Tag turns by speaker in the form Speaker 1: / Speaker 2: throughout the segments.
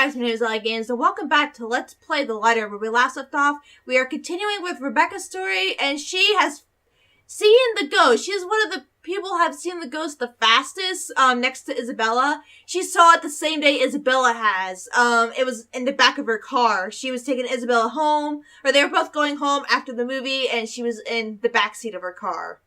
Speaker 1: guys, my name is Ellie Games, and welcome back to Let's Play the Lighter, where we last left off. We are continuing with Rebecca's story, and she has seen the ghost. She is one of the people who have seen the ghost the fastest, next to Isabella. She saw it the same day Isabella has. It was in the back of her car. She was taking Isabella home, or they were both going home after the movie, and she was in the backseat of her car.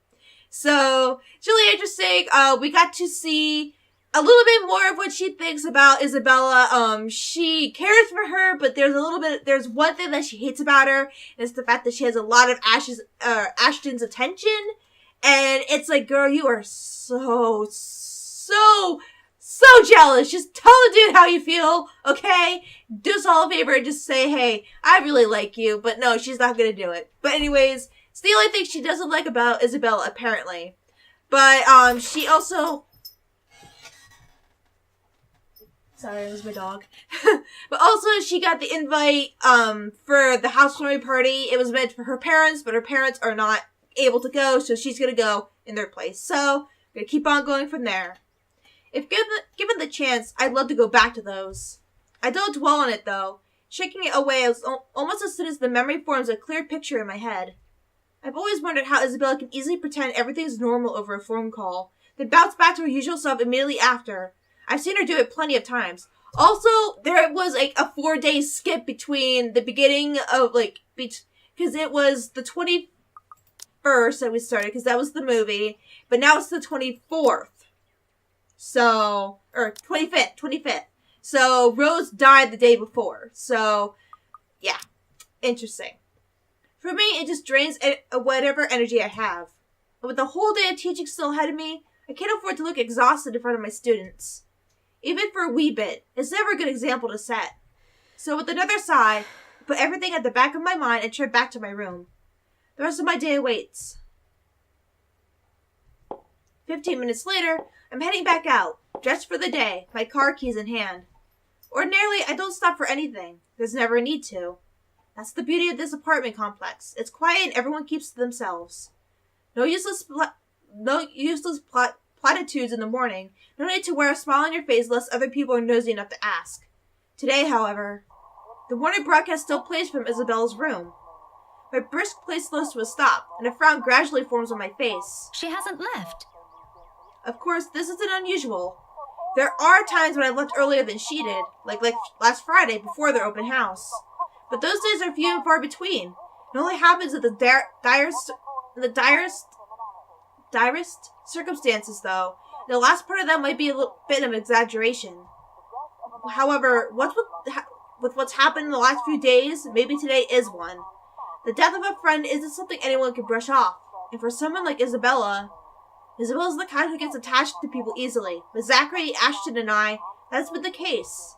Speaker 1: So, it's really interesting. We got to see a little bit more of what she thinks about Isabella. She cares for her, but there's one thing that she hates about her, and it's the fact that she has a lot of Ashton's attention. And it's like, girl, you are so jealous. Just tell the dude how you feel, okay? Do us all a favor and just say, hey, I really like you. But no, she's not gonna do it. But anyways, it's the only thing she doesn't like about Isabella, apparently. But, she also... Sorry, it was my dog. But also, she got the invite, for the housewarming party. It was meant for her parents, but her parents are not able to go, so she's gonna go in their place. So, we're gonna keep on going from there. If given the chance, I'd love to go back to those. I don't dwell on it, though, shaking it away almost as soon as the memory forms a clear picture in my head. I've always wondered how Isabella can easily pretend everything's normal over a phone call, then bounce back to her usual self immediately after. I've seen her do it plenty of times. Also, there was, like, a 4-day skip between the beginning of, like, because it was the 21st that we started, because that was the movie, but now it's the 24th. So, or 25th. So, Rose died the day before. So, yeah, interesting. For me, it just drains whatever energy I have. But with the whole day of teaching still ahead of me, I can't afford to look exhausted in front of my students. Even for a wee bit, it's never a good example to set. So with another sigh, I put everything at the back of my mind and turned back to my room. The rest of my day awaits. 15 minutes later, I'm heading back out, dressed for the day, my car keys in hand. Ordinarily, I don't stop for anything. There's never a need to. That's the beauty of this apartment complex. It's quiet and everyone keeps to themselves. No useless platitudes in the morning. No need to wear a smile on your face lest other people are nosy enough to ask. Today, however, the morning broadcast still plays from Isabella's room. My brisk pace slows to a stop, and a frown gradually forms on my face.
Speaker 2: She hasn't left.
Speaker 1: Of course, this isn't unusual. There are times when I've left earlier than she did, like last Friday before their open house. But those days are few and far between. It only happens in the direst circumstances, though. The last part of that might be a little bit of exaggeration. However, with what's happened in the last few days, maybe today is one. The death of a friend isn't something anyone can brush off. And for someone like Isabella's the kind who gets attached to people easily. With Zachary, Ashton, and I, that's been the case.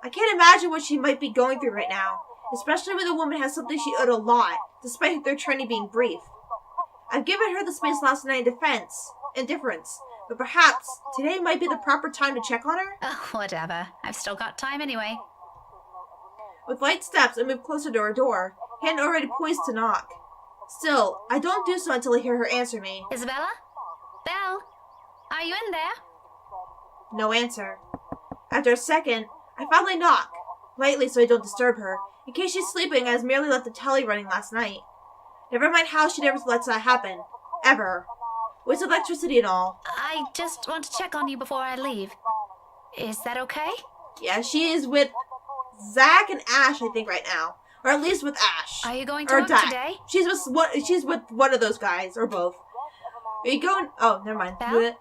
Speaker 1: I can't imagine what she might be going through right now, especially when the woman has something she owed a lot, despite their training being brief. I've given her the space last night in indifference, but perhaps today might be the proper time to check on her?
Speaker 2: Oh, whatever. I've still got time anyway.
Speaker 1: With light steps, I move closer to her door, hand already poised to knock. Still, I don't do so until I hear her answer me.
Speaker 2: Isabella? Belle? Are you in there?
Speaker 1: No answer. After a second, I finally knock, lightly so I don't disturb her, in case she's sleeping as merely left the telly running last night. Never mind how she never lets that happen. Ever. With electricity and all.
Speaker 2: I just want to check on you before I leave. Is that okay?
Speaker 1: Yeah, she is with Zach and Ash, I think, right now. Or at least with Ash.
Speaker 2: Are you going to work today?
Speaker 1: She's with one of those guys, or both. Are you going? Oh, never mind.
Speaker 2: Belle?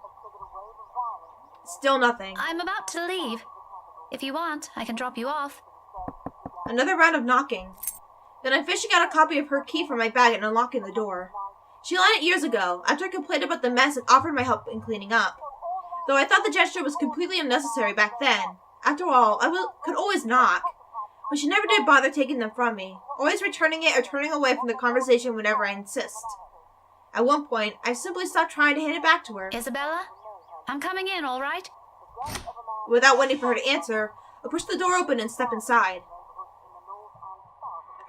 Speaker 1: Still nothing.
Speaker 2: I'm about to leave. If you want, I can drop you off.
Speaker 1: Another round of knocking. Then I'm fishing out a copy of her key from my bag and unlocking the door. She learned it years ago, after I complained about the mess and offered my help in cleaning up. Though I thought the gesture was completely unnecessary back then. After all, could always knock. But she never did bother taking them from me, always returning it or turning away from the conversation whenever I insist. At one point, I simply stopped trying to hand it back to her.
Speaker 2: Isabella? I'm coming in, all right?
Speaker 1: Without waiting for her to answer, I pushed the door open and stepped inside.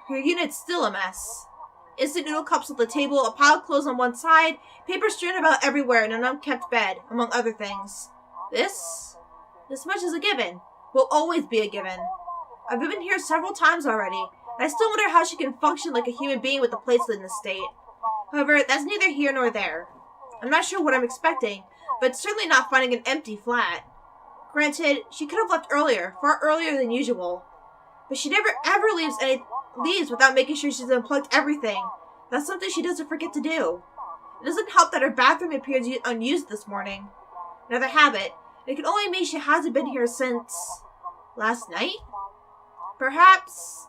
Speaker 1: Her unit's still a mess. Instant noodle cups on the table, a pile of clothes on one side, paper strewn about everywhere, and an unkept bed, among other things. This much is a given. Will always be a given. I've been here several times already, and I still wonder how she can function like a human being with the place in this state. However, that's neither here nor there. I'm not sure what I'm expecting, but it's certainly not finding an empty flat. Granted, she could have left earlier, far earlier than usual. But she never ever leaves without making sure she's unplugged everything. That's something she doesn't forget to do. It doesn't help that her bathroom appears unused this morning. Another habit. It can only mean she hasn't been here since... last night? Perhaps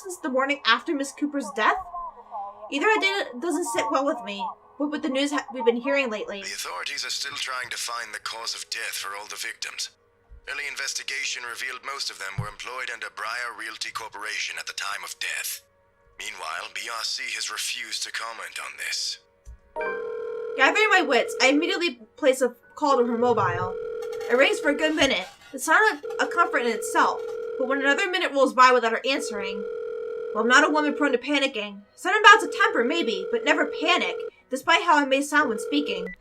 Speaker 1: since the morning after Miss Cooper's death? Either idea doesn't sit well with me. What with the news we've been hearing lately?
Speaker 3: The authorities are still trying to find the cause of death for all the victims. Early investigation revealed most of them were employed under Briar Realty Corporation at the time of death. Meanwhile, BRC has refused to comment on this.
Speaker 1: Gathering my wits, I immediately place a call to her mobile. It rings for a good minute. It sounded a comfort in itself, but when another minute rolls by without her answering... Well, I'm not a woman prone to panicking. Sudden bouts of temper, maybe, but never panic, despite how I may sound when speaking.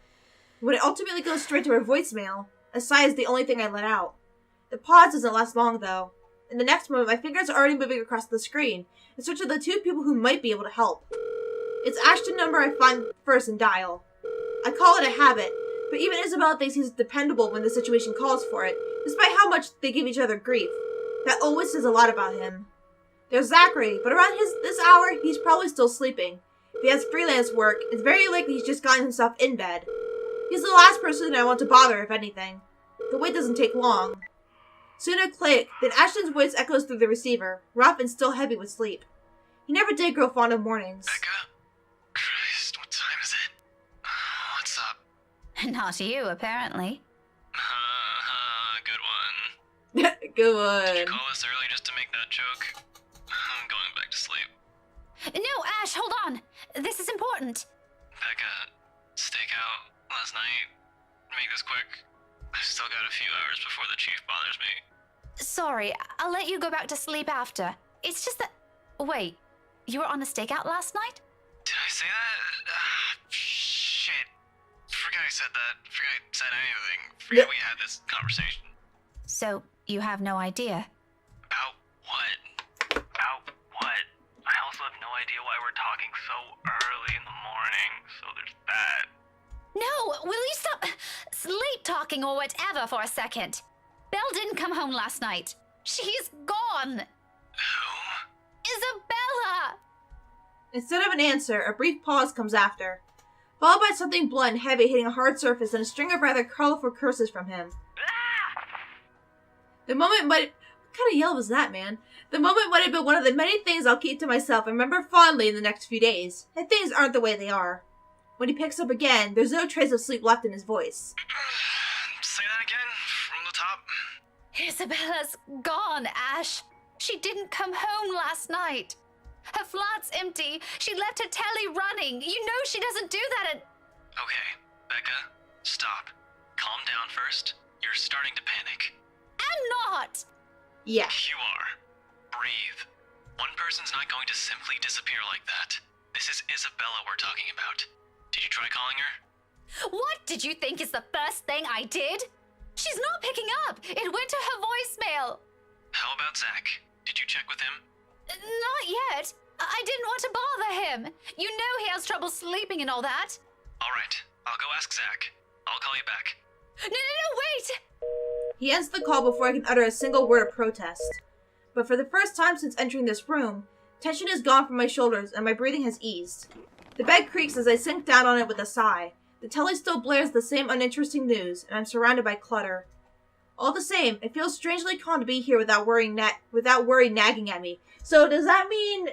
Speaker 1: When it ultimately goes straight to her voicemail, a sigh is the only thing I let out. The pause doesn't last long, though. In the next moment, my fingers are already moving across the screen, in search of the two people who might be able to help. It's Ashton's number I find first and dial. I call it a habit, but even Isabella thinks he's dependable when the situation calls for it, despite how much they give each other grief. That always says a lot about him. There's Zachary, but around this hour, he's probably still sleeping. If he has freelance work, it's very likely he's just gotten himself in bed. He's the last person I want to bother, if anything. The wait doesn't take long. Soon a click, then Ashton's voice echoes through the receiver, rough and still heavy with sleep. He never did grow fond of mornings.
Speaker 3: Becca? Christ, what time is it? What's up?
Speaker 2: Not you, apparently.
Speaker 3: Good one.
Speaker 1: Good
Speaker 3: Did you
Speaker 1: one.
Speaker 3: call us early just to make that joke? I'm going back to sleep.
Speaker 2: No, Ash, hold on. This is important.
Speaker 3: Becca, stakeout last night. Make this quick. I've still got a few hours before the chief bothers me.
Speaker 2: Sorry, I'll let you go back to sleep after. It's just that... Wait, you were on a stakeout last night?
Speaker 3: Did I say that? Shit. Forgot I said that. Forgot I said anything. Forgot we had this conversation.
Speaker 2: So, you have no idea?
Speaker 3: About what? About what? I also have no idea why we're talking so early in the morning, so there's that.
Speaker 2: No, will you stop sleep talking or whatever for a second? Belle didn't come home last night. She's gone.
Speaker 3: Who?
Speaker 2: Isabella!
Speaker 1: Instead of an answer, a brief pause comes after, followed by something blunt and heavy hitting a hard surface and a string of rather colorful curses from him. The moment might... What kind of yell was that, man? The moment might have been one of the many things I'll keep to myself and remember fondly in the next few days, if things aren't the way they are. When he picks up again, there's no trace of sleep left in his voice.
Speaker 3: Say that again, from the top.
Speaker 2: Isabella's gone, Ash. She didn't come home last night. Her flat's empty. She left her telly running. You know she doesn't do that at...
Speaker 3: Okay, Becca, stop. Calm down first. You're starting to panic.
Speaker 2: I'm not!
Speaker 1: Yeah.
Speaker 3: You are. Breathe. One person's not going to simply disappear like that. This is Isabella we're talking about. Did you try calling her?
Speaker 2: What did you think is the first thing I did? She's not picking up. It went to her voicemail.
Speaker 3: How about Zach? Did you check with him?
Speaker 2: Not yet. I didn't want to bother him. You know he has trouble sleeping and all that.
Speaker 3: All right, I'll go ask Zach. I'll call you back.
Speaker 2: No, wait!
Speaker 1: He ends the call before I can utter a single word of protest. But for the first time since entering this room, tension is gone from my shoulders and my breathing has eased. The bed creaks as I sink down on it with a sigh. The telly still blares the same uninteresting news, and I'm surrounded by clutter. All the same, it feels strangely calm to be here without worry nagging at me. So does that mean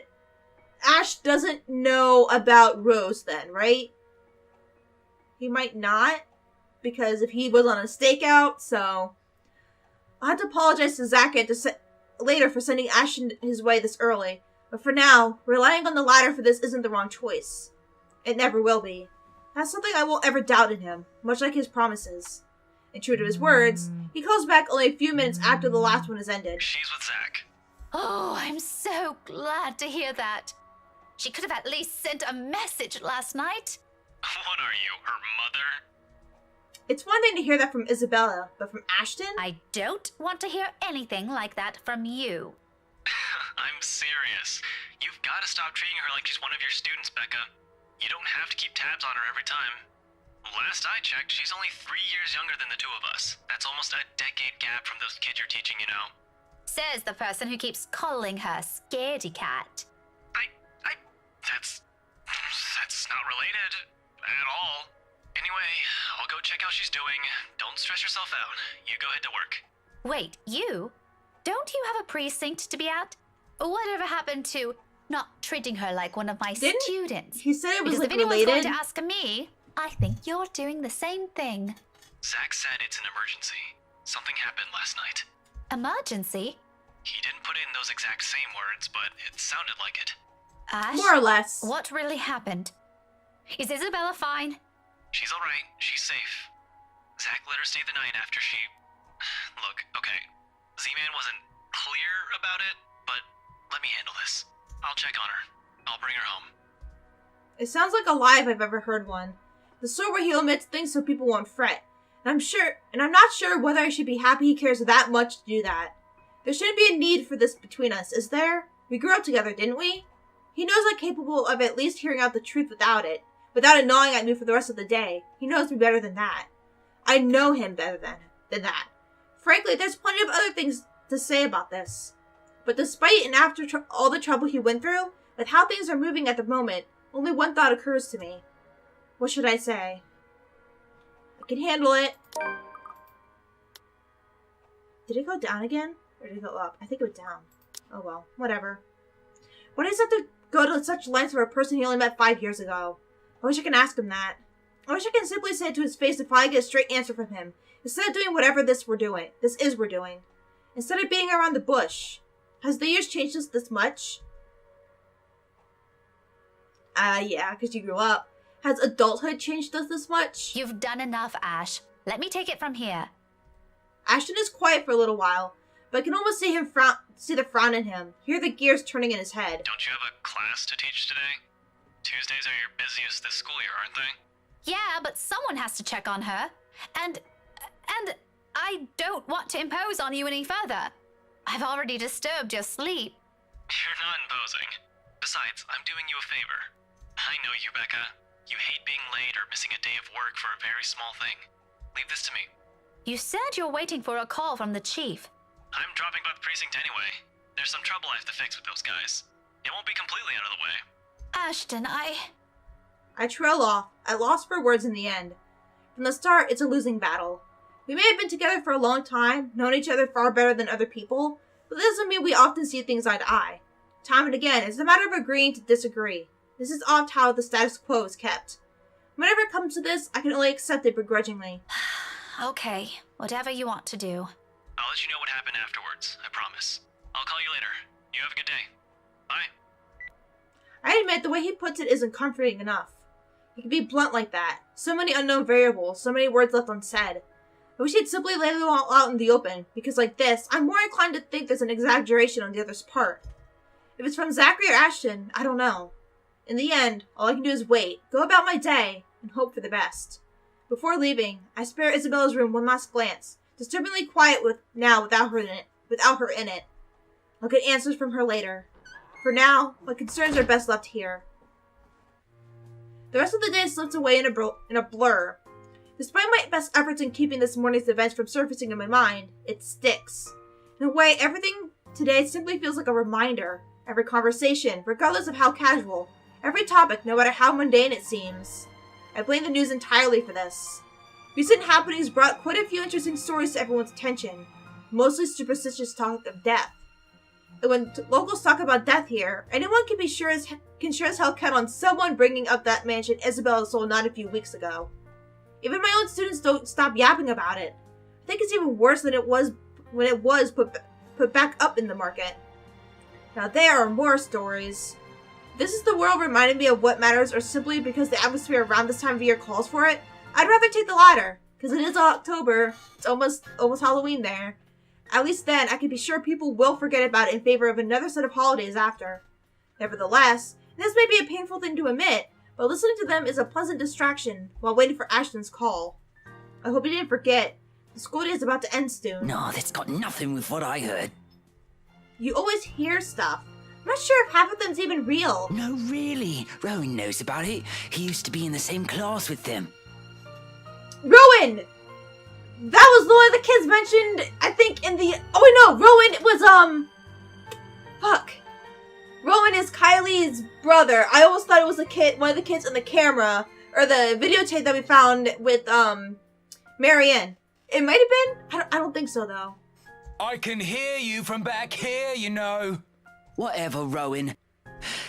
Speaker 1: Ash doesn't know about Rose then, right? He might not, because if he was on a stakeout, so... I'll have to apologize to Zach later for sending Ash his way this early, but for now, relying on the latter for this isn't the wrong choice. It never will be. That's something I won't ever doubt in him, much like his promises. And true to his words, he calls back only a few minutes after the last one has ended.
Speaker 3: She's with Zach.
Speaker 2: Oh, I'm so glad to hear that. She could have at least sent a message last night.
Speaker 3: What are you, her mother?
Speaker 1: It's one thing to hear that from Isabella, but from Ashton?
Speaker 2: I don't want to hear anything like that from you.
Speaker 4: I'm serious. You've got to stop treating her like she's one of your students, Becca. You don't have to keep tabs on her every time. Last I checked, she's only 3 years younger than the two of us. That's almost a decade gap from those kids you're teaching, you know.
Speaker 2: Says the person who keeps calling her Scaredy Cat.
Speaker 4: That's not related at all. Anyway, I'll go check how she's doing. Don't stress yourself out. You go ahead to work.
Speaker 2: Wait, you? Don't you have a precinct to be at? Whatever happened to not treating her like one of my students?
Speaker 1: He said it was
Speaker 2: because
Speaker 1: like
Speaker 2: if anyone's
Speaker 1: related.
Speaker 2: going to ask me, I think you're doing the same thing.
Speaker 4: Zach said it's an emergency. Something happened last night.
Speaker 2: Emergency?
Speaker 4: He didn't put in those exact same words, but it sounded like it.
Speaker 2: Ash?
Speaker 1: More or less.
Speaker 2: What really happened? Is Isabella fine?
Speaker 4: She's alright. She's safe. Zach let her stay the night after she... Look, okay. Z-Man wasn't clear about it, but let me handle this. I'll check on her. I'll bring her home.
Speaker 1: It sounds like a lie if I've ever heard one. The sort where he omits things so people won't fret. And I'm not sure whether I should be happy he cares that much to do that. There shouldn't be a need for this between us, is there? We grew up together, didn't we? He knows I'm capable of at least hearing out the truth without it gnawing at me for the rest of the day. He knows me better than that. I know him better than that. Frankly, there's plenty of other things to say about this. But despite and after all the trouble he went through, with how things are moving at the moment, only one thought occurs to me. What should I say? I can handle it. Did it go down again? Or did it go up? I think it went down. Oh well, whatever. Why does it have to go to such lengths for a person he only met 5 years ago? I wish I could ask him that. I wish I could simply say it to his face and finally get a straight answer from him, instead of doing whatever we're doing. Instead of beating around the bush. Has the years changed us this much? Yeah, because you grew up. Has adulthood changed us this much?
Speaker 2: You've done enough, Ash. Let me take it from here.
Speaker 1: Ashton is quiet for a little while, but I can almost see the frown in him, hear the gears turning in his head.
Speaker 4: Don't you have a class to teach today? Tuesdays are your busiest this school year, aren't they?
Speaker 2: Yeah, but someone has to check on her. And I don't want to impose on you any further. I've already disturbed your sleep.
Speaker 4: You're not imposing. Besides, I'm doing you a favor. I know you, Becca. You hate being late or missing a day of work for a very small thing. Leave this to me.
Speaker 2: You said you're waiting for a call from the chief.
Speaker 4: I'm dropping by the precinct anyway. There's some trouble I have to fix with those guys. It won't be completely out of the way.
Speaker 2: Ashton,
Speaker 1: I trail off, at loss for words in the end. From the start, it's a losing battle. We may have been together for a long time, known each other far better than other people, but this doesn't mean we often see things eye to eye. Time and again, it's a matter of agreeing to disagree. This is oft how the status quo is kept. Whenever it comes to this, I can only accept it begrudgingly.
Speaker 2: Okay, whatever you want to do.
Speaker 4: I'll let you know what happened afterwards, I promise. I'll call you later. You have a good day. Bye.
Speaker 1: I admit the way he puts it isn't comforting enough. He can be blunt like that. So many unknown variables, so many words left unsaid. I wish he'd simply lay them all out in the open, because like this, I'm more inclined to think there's an exaggeration on the other's part. If it's from Zachary or Ashton, I don't know. In the end, all I can do is wait, go about my day, and hope for the best. Before leaving, I spare Isabella's room one last glance, disturbingly quiet without her in it. I'll get answers from her later. For now, my concerns are best left here. The rest of the day slips away in a blur. Despite my best efforts in keeping this morning's events from surfacing in my mind, it sticks. In a way, everything today simply feels like a reminder. Every conversation, regardless of how casual. Every topic, no matter how mundane it seems. I blame the news entirely for this. Recent happenings brought quite a few interesting stories to everyone's attention. Mostly superstitious talk of death. And when locals talk about death here, anyone can sure as hell count on someone bringing up that mansion Isabella sold not a few weeks ago. Even my own students don't stop yapping about it. I think it's even worse than it was when it was put back up in the market. Now there are more stories. This is the world reminding me of what matters, or simply because the atmosphere around this time of year calls for it. I'd rather take the latter, because it is October. It's almost Halloween there. At least then, I can be sure people will forget about it in favor of another set of holidays after. Nevertheless, this may be a painful thing to admit, but listening to them is a pleasant distraction while waiting for Ashton's call. I hope you didn't forget. The school day is about to end soon.
Speaker 5: No, that's got nothing with what I heard.
Speaker 1: You always hear stuff. I'm not sure if half of them's even real.
Speaker 5: No, really. Rowan knows about it. He used to be in the same class with them.
Speaker 1: Rowan! That was the one of the kids mentioned, I think, in the... Oh, wait, no. Rowan was, Fuck. Rowan is Kylie's brother. I almost thought it was a kid, one of the kids in the camera, or the videotape that we found with, Marianne. It might have been. I don't think so, though.
Speaker 6: I can hear you from back here, you know.
Speaker 5: Whatever, Rowan.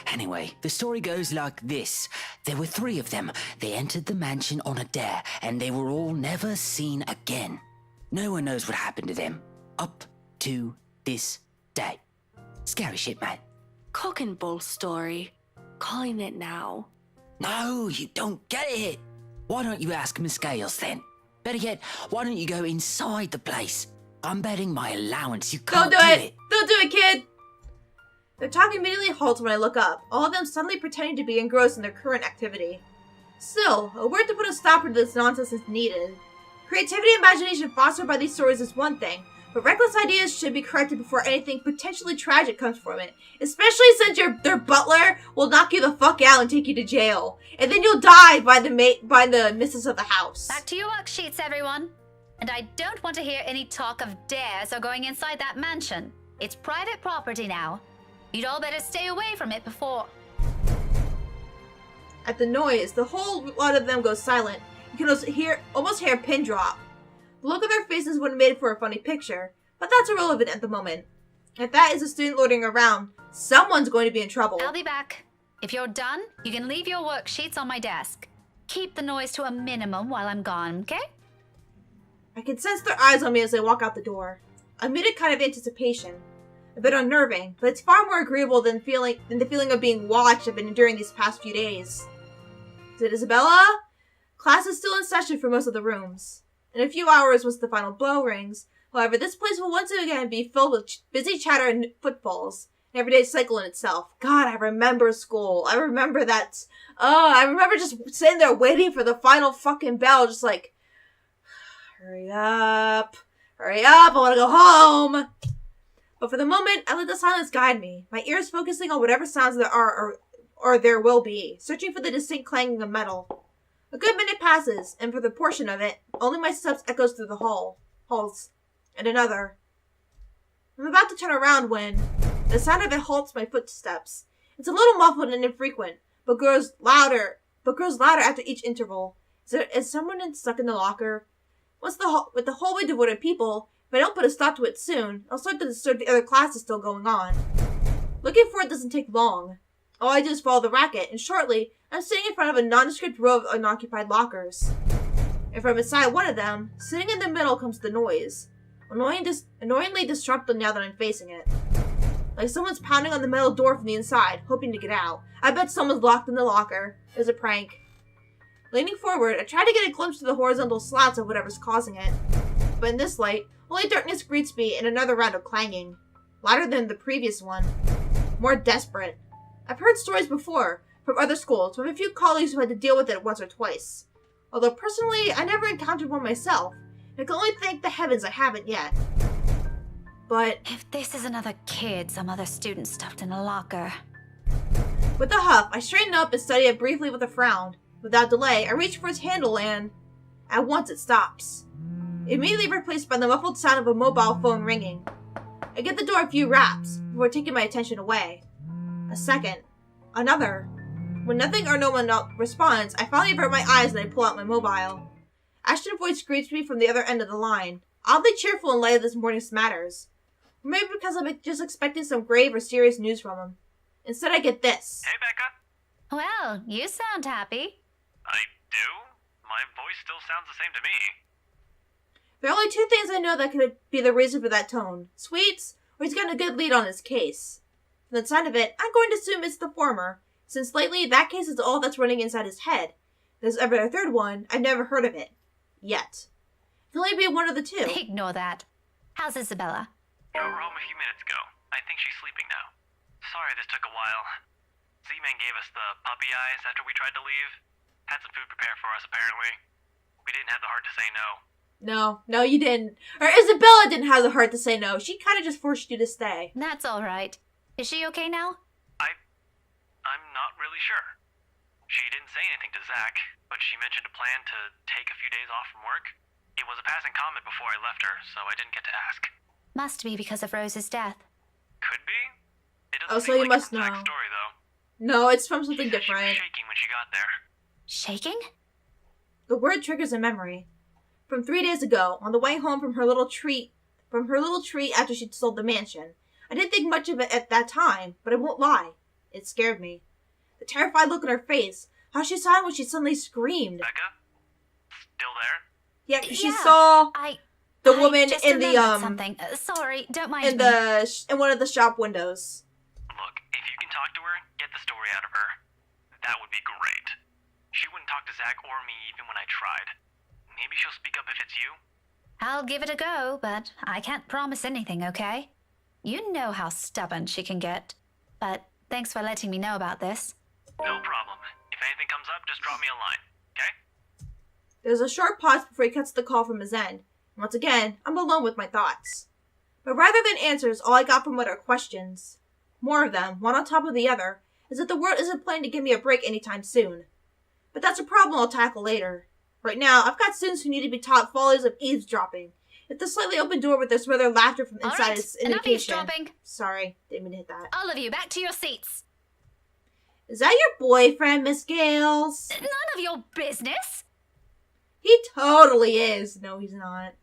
Speaker 5: Anyway, the story goes like this. There were 3 of them. They entered the mansion on a dare, and they were all never seen again. No one knows what happened to them. Up to this day. Scary shit, man.
Speaker 7: Cock and bull story. Calling it now.
Speaker 5: No, you don't get it. Why don't you ask Miss Gales then? Better yet, why don't you go inside the place? I'm betting my allowance you can't
Speaker 1: Don't do it. Don't do it, kid. Their talk immediately halts when I look up, all of them suddenly pretending to be engrossed in their current activity. Still, a word to put a stopper to this nonsense is needed. Creativity and imagination fostered by these stories is one thing, but reckless ideas should be corrected before anything potentially tragic comes from it. Especially since their butler will knock you the fuck out and take you to jail. And then you'll die by the missus of the house.
Speaker 2: Back to your worksheets, everyone. And I don't want to hear any talk of dares or going inside that mansion. It's private property now. You'd all better stay away from it before...
Speaker 1: At the noise, the whole lot of them goes silent. You can almost hear a pin drop. The look of their faces would have made for a funny picture, but that's irrelevant at the moment. If that is a student loitering around, someone's going to be in trouble.
Speaker 2: I'll be back. If you're done, you can leave your worksheets on my desk. Keep the noise to a minimum while I'm gone, okay?
Speaker 1: I can sense their eyes on me as they walk out the door. A muted kind of anticipation. A bit unnerving, but it's far more agreeable than the feeling of being watched I've been enduring these past few days. Is it Isabella? Class is still in session for most of the rooms. In a few hours, once the final bell rings, however, this place will once again be filled with busy chatter and footfalls. An everyday cycle in itself. God, I remember school. I remember that. I remember just sitting there waiting for the final fucking bell, just like, hurry up, I want to go home. But for the moment, I let the silence guide me, my ears focusing on whatever sounds there are or there will be, searching for the distinct clanging of metal. A good minute passes, and for the portion of it, only my steps echoes through the halls, and another. I'm about to turn around when the sound of it halts my footsteps. It's a little muffled and infrequent, but grows louder after each interval. Is someone stuck in the locker? With the hallway devoid of people, if I don't put a stop to it soon, I'll start to disturb the other classes still going on. Looking for it doesn't take long. All I do is follow the racket, and shortly, I'm sitting in front of a nondescript row of unoccupied lockers. And from inside one of them, sitting in the middle, comes the noise. Annoyingly disruptive now that I'm facing it. Like someone's pounding on the metal door from the inside, hoping to get out. I bet someone's locked in the locker. It's a prank. Leaning forward, I try to get a glimpse of the horizontal slats of whatever's causing it. But in this light, only darkness greets me in another round of clanging. Louder than the previous one. More desperate. I've heard stories before, from other schools, from a few colleagues who had to deal with it once or twice. Although personally, I never encountered one myself. I can only thank the heavens I haven't yet. But
Speaker 2: If this is another kid, some other student stuffed in a locker.
Speaker 1: with a huff, I straighten up and study it briefly with a frown. Without delay, I reach for its handle and... at once it stops. Immediately replaced by the muffled sound of a mobile phone ringing. I give the door a few raps, before taking my attention away. A second. Another. When nothing or no one else responds, I finally avert my eyes and I pull out my mobile. Ashton's voice greets me from the other end of the line, oddly cheerful in light of this morning's matters. Or maybe because I'm just expecting some grave or serious news from him. Instead I get this.
Speaker 4: Hey, Becca.
Speaker 2: Well, you sound happy.
Speaker 4: I do? My voice still sounds the same to me.
Speaker 1: There are only 2 things I know that could be the reason for that tone. Sweets, or he's got a good lead on his case. From the sound of it, I'm going to assume it's the former, since lately that case is all that's running inside his head. If there's ever a third one, I've never heard of it. Yet. It can only be one of the 2.
Speaker 2: Ignore that. How's Isabella?
Speaker 4: Drove her home a few minutes ago. I think she's sleeping now. Sorry this took a while. Z-Man gave us the puppy eyes after we tried to leave. Had some food prepared for us, apparently. We didn't have the heart to say no.
Speaker 1: No, you didn't. Or Isabella didn't have the heart to say no. She kind of just forced you to stay.
Speaker 2: That's all right. Is she okay now?
Speaker 4: I'm not really sure. She didn't say anything to Zach, but she mentioned a plan to take a few days off from work. It was a passing comment before I left her, so I didn't get to ask.
Speaker 2: Must be because of Rose's death.
Speaker 4: Could be. It
Speaker 1: Oh,
Speaker 4: doesn't
Speaker 1: so
Speaker 4: seem
Speaker 1: you
Speaker 4: like
Speaker 1: must
Speaker 4: it's Zach's
Speaker 1: know.
Speaker 4: story, though.
Speaker 1: No, it's from something
Speaker 4: She said
Speaker 1: different.
Speaker 4: She was shaking when she got there.
Speaker 2: Shaking?
Speaker 1: The word triggers a memory. From 3 days ago, on the way home from her little treat after she'd sold the mansion. I didn't think much of it at that time, but I won't lie. It scared me. The terrified look on her face, how she saw it when she suddenly screamed.
Speaker 4: Becca? Still there?
Speaker 1: Yeah, she
Speaker 2: Yeah,
Speaker 1: saw the
Speaker 2: I
Speaker 1: woman
Speaker 2: just
Speaker 1: in the
Speaker 2: remembered something. Sorry, don't mind
Speaker 1: in
Speaker 2: me.
Speaker 1: in one of the shop windows.
Speaker 4: Look, if you can talk to her, get the story out of her. That would be great. She wouldn't talk to Zach or me even when I tried. Maybe she'll speak up if it's you?
Speaker 2: I'll give it a go, but I can't promise anything, okay? You know how stubborn she can get. But thanks for letting me know about this.
Speaker 4: No problem. If anything comes up, just drop me a line, okay?
Speaker 1: There's a short pause before he cuts the call from his end. Once again, I'm alone with my thoughts. But rather than answers, all I got from it are questions. More of them, one on top of the other, as if the world isn't planning to give me a break anytime soon. But that's a problem I'll tackle later. Right now, I've got students who need to be taught follies of eavesdropping. If the slightly open door with their smothered laughter from
Speaker 2: All
Speaker 1: inside
Speaker 2: right,
Speaker 1: is
Speaker 2: enough
Speaker 1: indication.
Speaker 2: eavesdropping.
Speaker 1: Sorry, didn't mean to hit that.
Speaker 2: All of you, back to your seats.
Speaker 1: Is that your boyfriend, Miss Gales?
Speaker 2: None of your business.
Speaker 1: He totally is. No, he's not.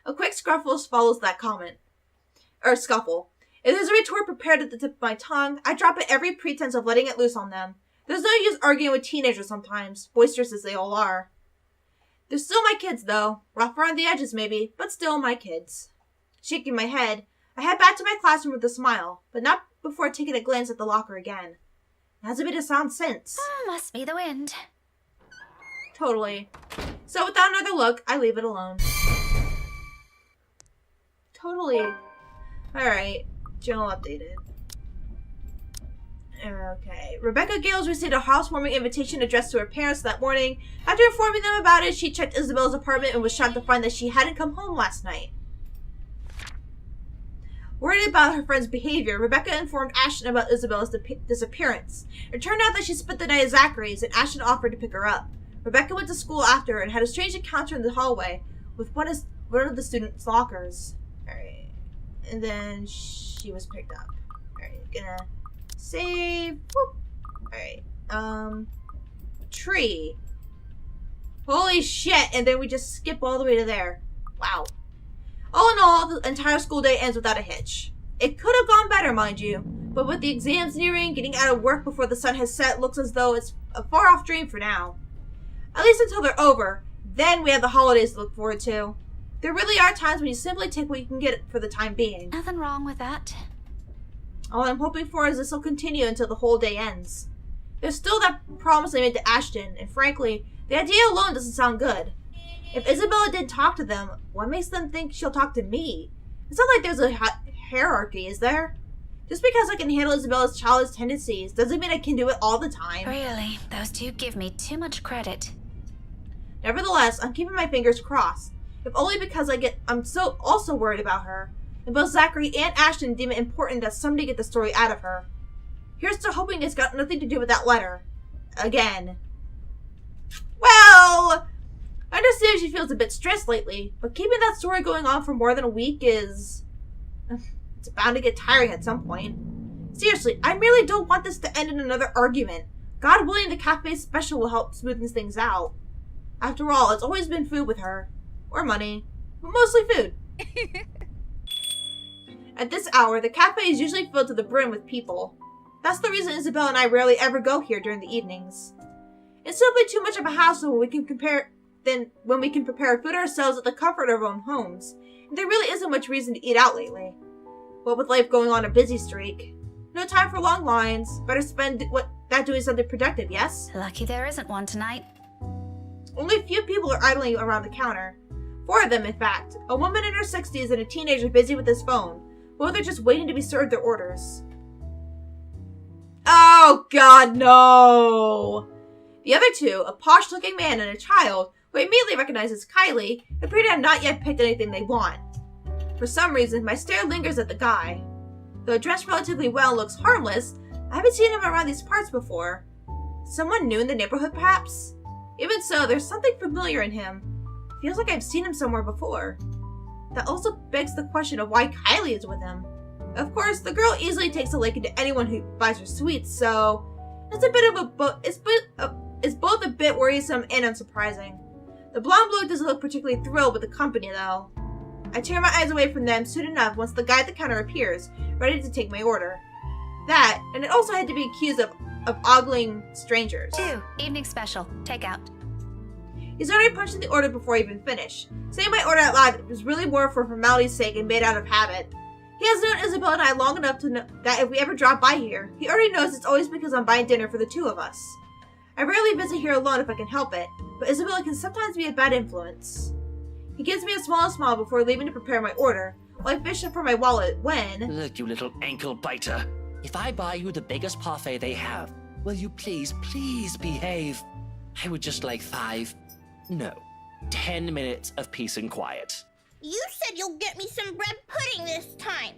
Speaker 1: A quick scruffle follows that comment. Or scuffle. If there's a retort prepared at the tip of my tongue, I drop at every pretense of letting it loose on them. There's no use arguing with teenagers sometimes, boisterous as they all are. They're still my kids, though. Rough around the edges, maybe, but still my kids. Shaking my head, I head back to my classroom with a smile, but not before taking a glance at the locker again. It hasn't been a sound since.
Speaker 2: Oh, must be the wind.
Speaker 1: Totally. So without another look, I leave it alone. Totally. Alright. Journal updated. Okay. Rebecca Gales received a housewarming invitation addressed to her parents that morning. After informing them about it, she checked Isabella's apartment and was shocked to find that she hadn't come home last night. Worried about her friend's behavior, Rebecca informed Ashton about Isabella's disappearance. It turned out that she spent the night at Zachary's, and Ashton offered to pick her up. Rebecca went to school after and had a strange encounter in the hallway with one of the students' lockers. Alright. And then she was picked up. Alright, gonna save. Whoop. Alright. Tree. Holy shit, and then we just skip all the way to there. Wow. All in all, the entire school day ends without a hitch. It could have gone better, mind you, but with the exams nearing, getting out of work before the sun has set looks as though it's a far-off dream for now. At least until they're over. Then we have the holidays to look forward to. There really are times when you simply take what you can get for the time being.
Speaker 2: Nothing wrong with that.
Speaker 1: All I'm hoping for is this will continue until the whole day ends. There's still that promise I made to Ashton, and frankly, the idea alone doesn't sound good. If Isabella didn't talk to them, what makes them think she'll talk to me? It's not like there's a hierarchy, is there? Just because I can handle Isabella's childish tendencies doesn't mean I can do it all the time.
Speaker 2: Really, those two give me too much credit.
Speaker 1: Nevertheless, I'm keeping my fingers crossed. If only because I'm so also worried about her. And both Zachary and Ashton deem it important that somebody get the story out of her. Here's to hoping it's got nothing to do with that letter. Again. Well, I understand she feels a bit stressed lately, but keeping that story going on for more than a week is... it's bound to get tiring at some point. Seriously, I really don't want this to end in another argument. God willing, the cafe special will help smoothen things out. After all, it's always been food with her. Or money. But mostly food. At this hour, the cafe is usually filled to the brim with people. That's the reason Isabel and I rarely ever go here during the evenings. It's simply too much of a hassle when we can prepare food ourselves at the comfort of our own homes. And there really isn't much reason to eat out lately. What with life going on a busy streak. No time for long lines. Better spend that doing something productive, yes?
Speaker 2: Lucky there isn't one tonight.
Speaker 1: Only a few people are idling around the counter. 4 of them, in fact. A woman in her 60s and a teenager busy with his phone. Both are just waiting to be served their orders. Oh, God, no! The other 2, a posh-looking man and a child, who immediately recognizes Kylie, and pretty have not yet picked anything they want. For some reason, my stare lingers at the guy. Though dressed relatively well and looks harmless, I haven't seen him around these parts before. Someone new in the neighborhood, perhaps? Even so, there's something familiar in him. Feels like I've seen him somewhere before. That also begs the question of why Kylie is with him. Of course, the girl easily takes a liking to anyone who buys her sweets, so it's a bit of it's both a bit worrisome and unsurprising. The blonde bloke doesn't look particularly thrilled with the company, though. I turn my eyes away from them soon enough once the guy at the counter appears, ready to take my order. That, and it also had to be accused of ogling strangers.
Speaker 2: 2, evening special, takeout.
Speaker 1: He's already punched in the order before I even finish. Saying my order out loud was really more for formality's sake and made out of habit. He has known Isabel and I long enough to know that if we ever drop by here, he already knows it's always because I'm buying dinner for the two of us. I rarely visit here alone if I can help it, but Isabella can sometimes be a bad influence. He gives me a small smile before leaving to prepare my order, while I fish up for my wallet when...
Speaker 5: Look, you little ankle biter. If I buy you the biggest parfait they have, will you please behave? I would just like 10 minutes of peace and quiet.
Speaker 8: You said you'll get me some bread pudding this time.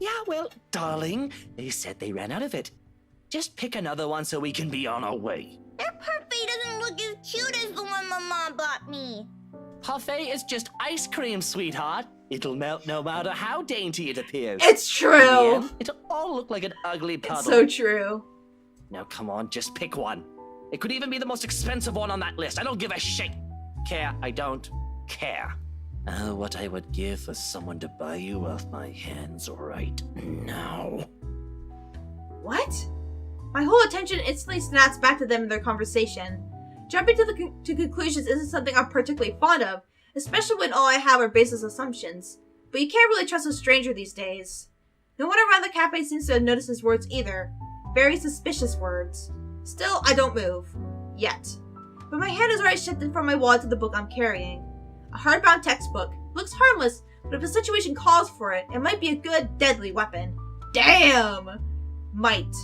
Speaker 5: Yeah, well, darling, they said they ran out of it. Just pick another one so we can be on our way.
Speaker 8: Their parfait doesn't look as cute as the one my mom bought me.
Speaker 5: Parfait is just ice cream, sweetheart. It'll melt no matter how dainty it appears.
Speaker 1: It's true!
Speaker 5: It'll all look like an ugly puddle.
Speaker 1: It's so true.
Speaker 5: Now come on, just pick one. It could even be the most expensive one on that list. I don't give a shit. I don't care. Oh, what I would give for someone to buy you off my hands right now.
Speaker 1: What? My whole attention instantly snaps back to them and their conversation. Jumping to conclusions isn't something I'm particularly fond of, especially when all I have are baseless assumptions. But you can't really trust a stranger these days. No one around the cafe seems to have noticed his words either. Very suspicious words. Still, I don't move. Yet. But my hand is already shifted from my wallet to the book I'm carrying. A hardbound textbook. Looks harmless, but if the situation calls for it, it might be a good, deadly weapon. Damn! Might.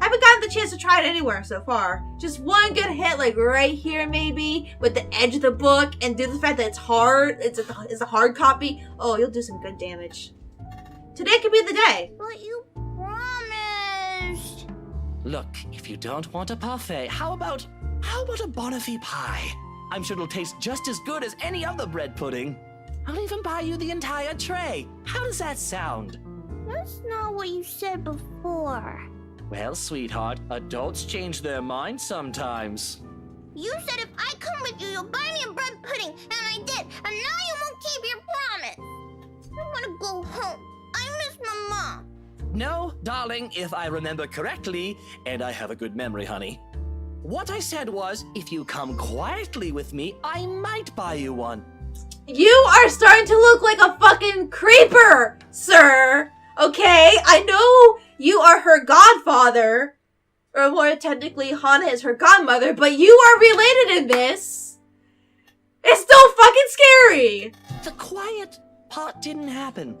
Speaker 1: I haven't gotten the chance to try it anywhere so far. Just one good hit, like right here maybe, with the edge of the book, and due to the fact that it's hard, it's a hard copy, oh, you'll do some good damage. Today could be the day.
Speaker 8: But you promised.
Speaker 5: Look, if you don't want a parfait, how about a bon fide pie? I'm sure it'll taste just as good as any other bread pudding. I'll even buy you the entire tray. How does that sound?
Speaker 8: That's not what you said before.
Speaker 5: Well, sweetheart, adults change their minds sometimes.
Speaker 8: You said if I come with you, you'll buy me a bread pudding, and I did, and now you won't keep your promise. I want to go home. I miss my mom.
Speaker 5: No, darling, if I remember correctly, and I have a good memory, honey. What I said was, if you come quietly with me, I might buy you one.
Speaker 1: You are starting to look like a fucking creeper, sir. Okay, I know you are her godfather, or more technically, Hana is her godmother, but you are related in this. It's still fucking scary.
Speaker 5: The quiet part didn't happen.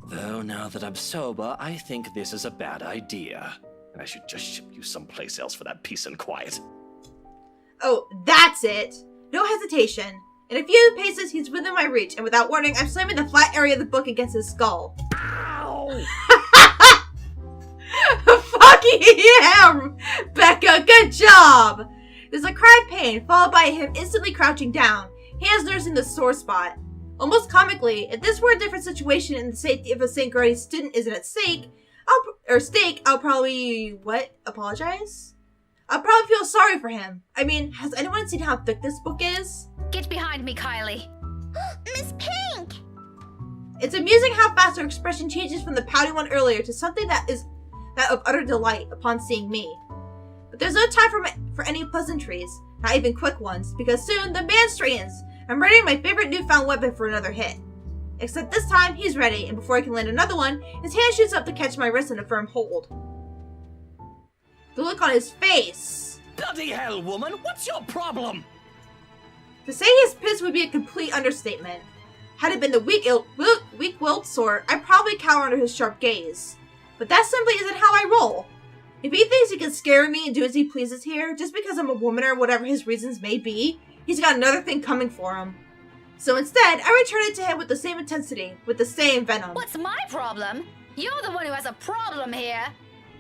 Speaker 5: Though now that I'm sober, I think this is a bad idea. And I should just ship you someplace else for that peace and quiet.
Speaker 1: Oh, that's it. No hesitation. In a few paces, he's within my reach, and without warning, I'm slamming the flat area of the book against his skull.
Speaker 5: Ow!
Speaker 1: Fuck yeah, Becca, good job! There's a cry of pain, followed by him instantly crouching down, hands nursing the sore spot. Almost comically, if this were a different situation and the safety of a St. Gertie's student isn't at stake, I'll probably, apologize? I'll probably feel sorry for him. I mean, has anyone seen how thick this book is?
Speaker 2: Get behind me, Kylie.
Speaker 8: Miss Pink!
Speaker 1: It's amusing how fast her expression changes from the pouty one earlier to something that is that of utter delight upon seeing me. But there's no time for any pleasantries, not even quick ones, because soon the man straightens. I'm readying my favorite newfound weapon for another hit. Except this time, he's ready, and before I can land another one, his hand shoots up to catch my wrist in a firm hold. The look on his face.
Speaker 5: Bloody hell, woman, what's your problem?
Speaker 1: To say he's pissed would be a complete understatement. Had it been the weak-willed sort, I'd probably cower under his sharp gaze. But that simply isn't how I roll. If he thinks he can scare me and do as he pleases here, just because I'm a woman or whatever his reasons may be, he's got another thing coming for him. So instead, I return it to him with the same intensity, with the same venom.
Speaker 2: What's my problem? You're the one who has a problem here.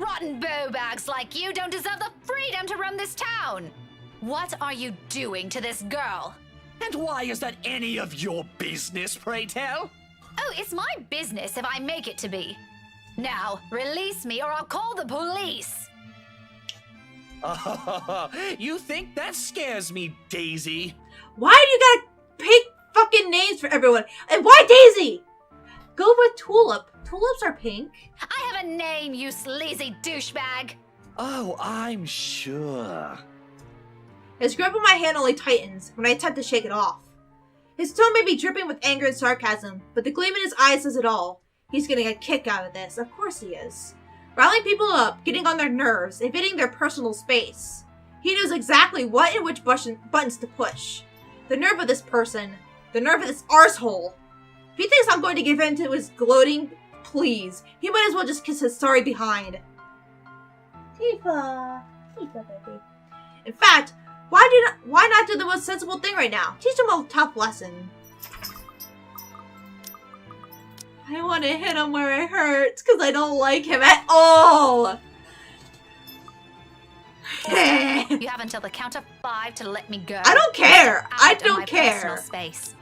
Speaker 2: Rotten bowbags like you don't deserve the freedom to run this town. What are you doing to this girl?
Speaker 6: And why is that any of your business, pray tell?
Speaker 2: Oh, it's my business if I make it to be. Now, release me or I'll call the police.
Speaker 6: Oh, you think that scares me, Daisy?
Speaker 1: Why do you gotta pick fucking names for everyone? And why Daisy? Go with Tulip. Tulips are pink.
Speaker 2: I have a name, you sleazy douchebag.
Speaker 6: Oh, I'm sure.
Speaker 1: His grip on my hand only tightens when I attempt to shake it off. His tone may be dripping with anger and sarcasm, but the gleam in his eyes says it all. He's getting a kick out of this. Of course he is. Riling people up, getting on their nerves, invading their personal space. He knows exactly what and which buttons to push. The nerve of this person. The nerve of this arsehole. If he thinks I'm going to give in to his gloating, please. He might as well just kiss his sorry behind. Tifa. Tifa, baby. In fact, why not do the most sensible thing right now? Teach him a tough lesson. I want to hit him where it hurts because I don't like him at all.
Speaker 2: You have until the count of 5 to let me go.
Speaker 1: I don't care. I
Speaker 2: Out of
Speaker 1: don't
Speaker 2: my
Speaker 1: care.
Speaker 2: personal space.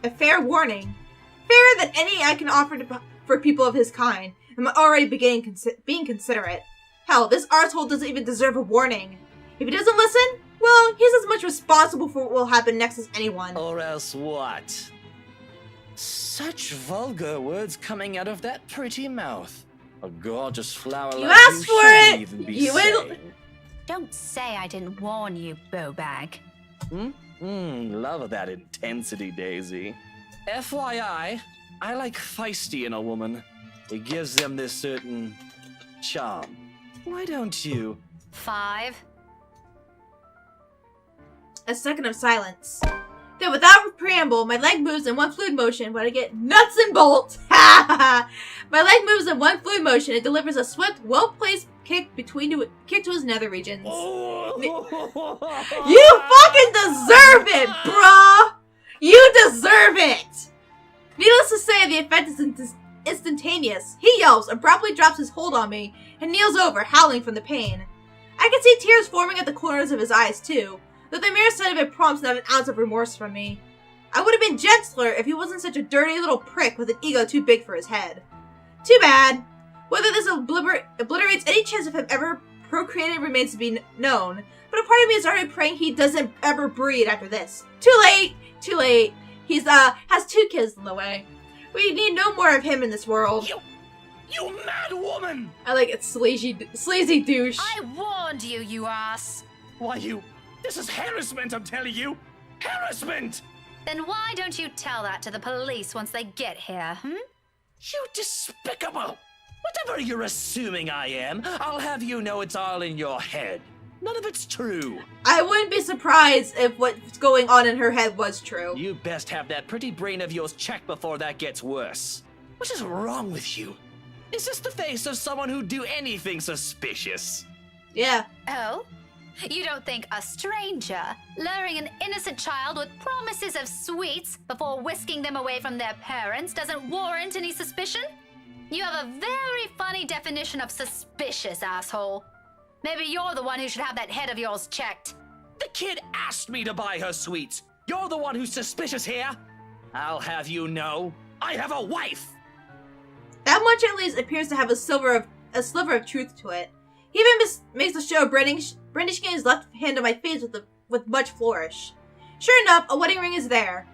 Speaker 1: A fair warning. Fairer than any I can offer for people of his kind. I'm already beginning being considerate. Hell, this arsehole doesn't even deserve a warning. If he doesn't listen, well, he's as much responsible for what will happen next as anyone.
Speaker 6: Or else what? Such vulgar words coming out of that pretty mouth. A gorgeous flower
Speaker 1: You
Speaker 6: like
Speaker 1: asked
Speaker 6: you
Speaker 1: for
Speaker 6: shouldn't
Speaker 1: it!
Speaker 6: even be
Speaker 1: You will-
Speaker 6: saying.
Speaker 2: Don't say I didn't warn you, bowbag.
Speaker 6: Love that intensity, Daisy. FYI, I like feisty in a woman. It gives them this certain charm. Why don't you?
Speaker 2: 5.
Speaker 1: A second of silence. Then, without preamble, my leg moves in one fluid motion when I get nuts and bolts. My leg moves in one fluid motion. It delivers a swift, well-placed kick to his nether regions. You fucking deserve it, bruh! You deserve it! Needless to say, the effect is instantaneous. He yells, abruptly drops his hold on me, and kneels over, howling from the pain. I can see tears forming at the corners of his eyes, too, though the mere sight of it prompts not an ounce of remorse from me. I would have been gentler if he wasn't such a dirty little prick with an ego too big for his head. Too bad. Whether this obliterates any chance of him ever procreating remains to be known, but a part of me is already praying he doesn't ever breed after this. Too late! Too late. He's, has 2 kids on the way. We need no more of him in this world.
Speaker 6: You mad woman!
Speaker 1: I like it, sleazy douche.
Speaker 2: I warned you, you ass.
Speaker 6: Why this is harassment, I'm telling you! Harassment!
Speaker 2: Then why don't you tell that to the police once they get here,
Speaker 6: You despicable! Whatever you're assuming I am, I'll have you know it's all in your head. None of it's true.
Speaker 1: I wouldn't be surprised if what's going on in her head was true.
Speaker 6: You best have that pretty brain of yours checked before that gets worse. What is wrong with you? Is this the face of someone who'd do anything suspicious?
Speaker 1: Yeah.
Speaker 2: Oh? You don't think a stranger luring an innocent child with promises of sweets before whisking them away from their parents doesn't warrant any suspicion? You have a very funny definition of suspicious, asshole. Maybe you're the one who should have that head of yours checked.
Speaker 6: The kid asked me to buy her sweets. You're the one who's suspicious here. I'll have you know, I have a wife.
Speaker 1: That much at least appears to have a sliver of truth to it. He even makes a show of brandishing his left hand on my face with much flourish. Sure enough, a wedding ring is there,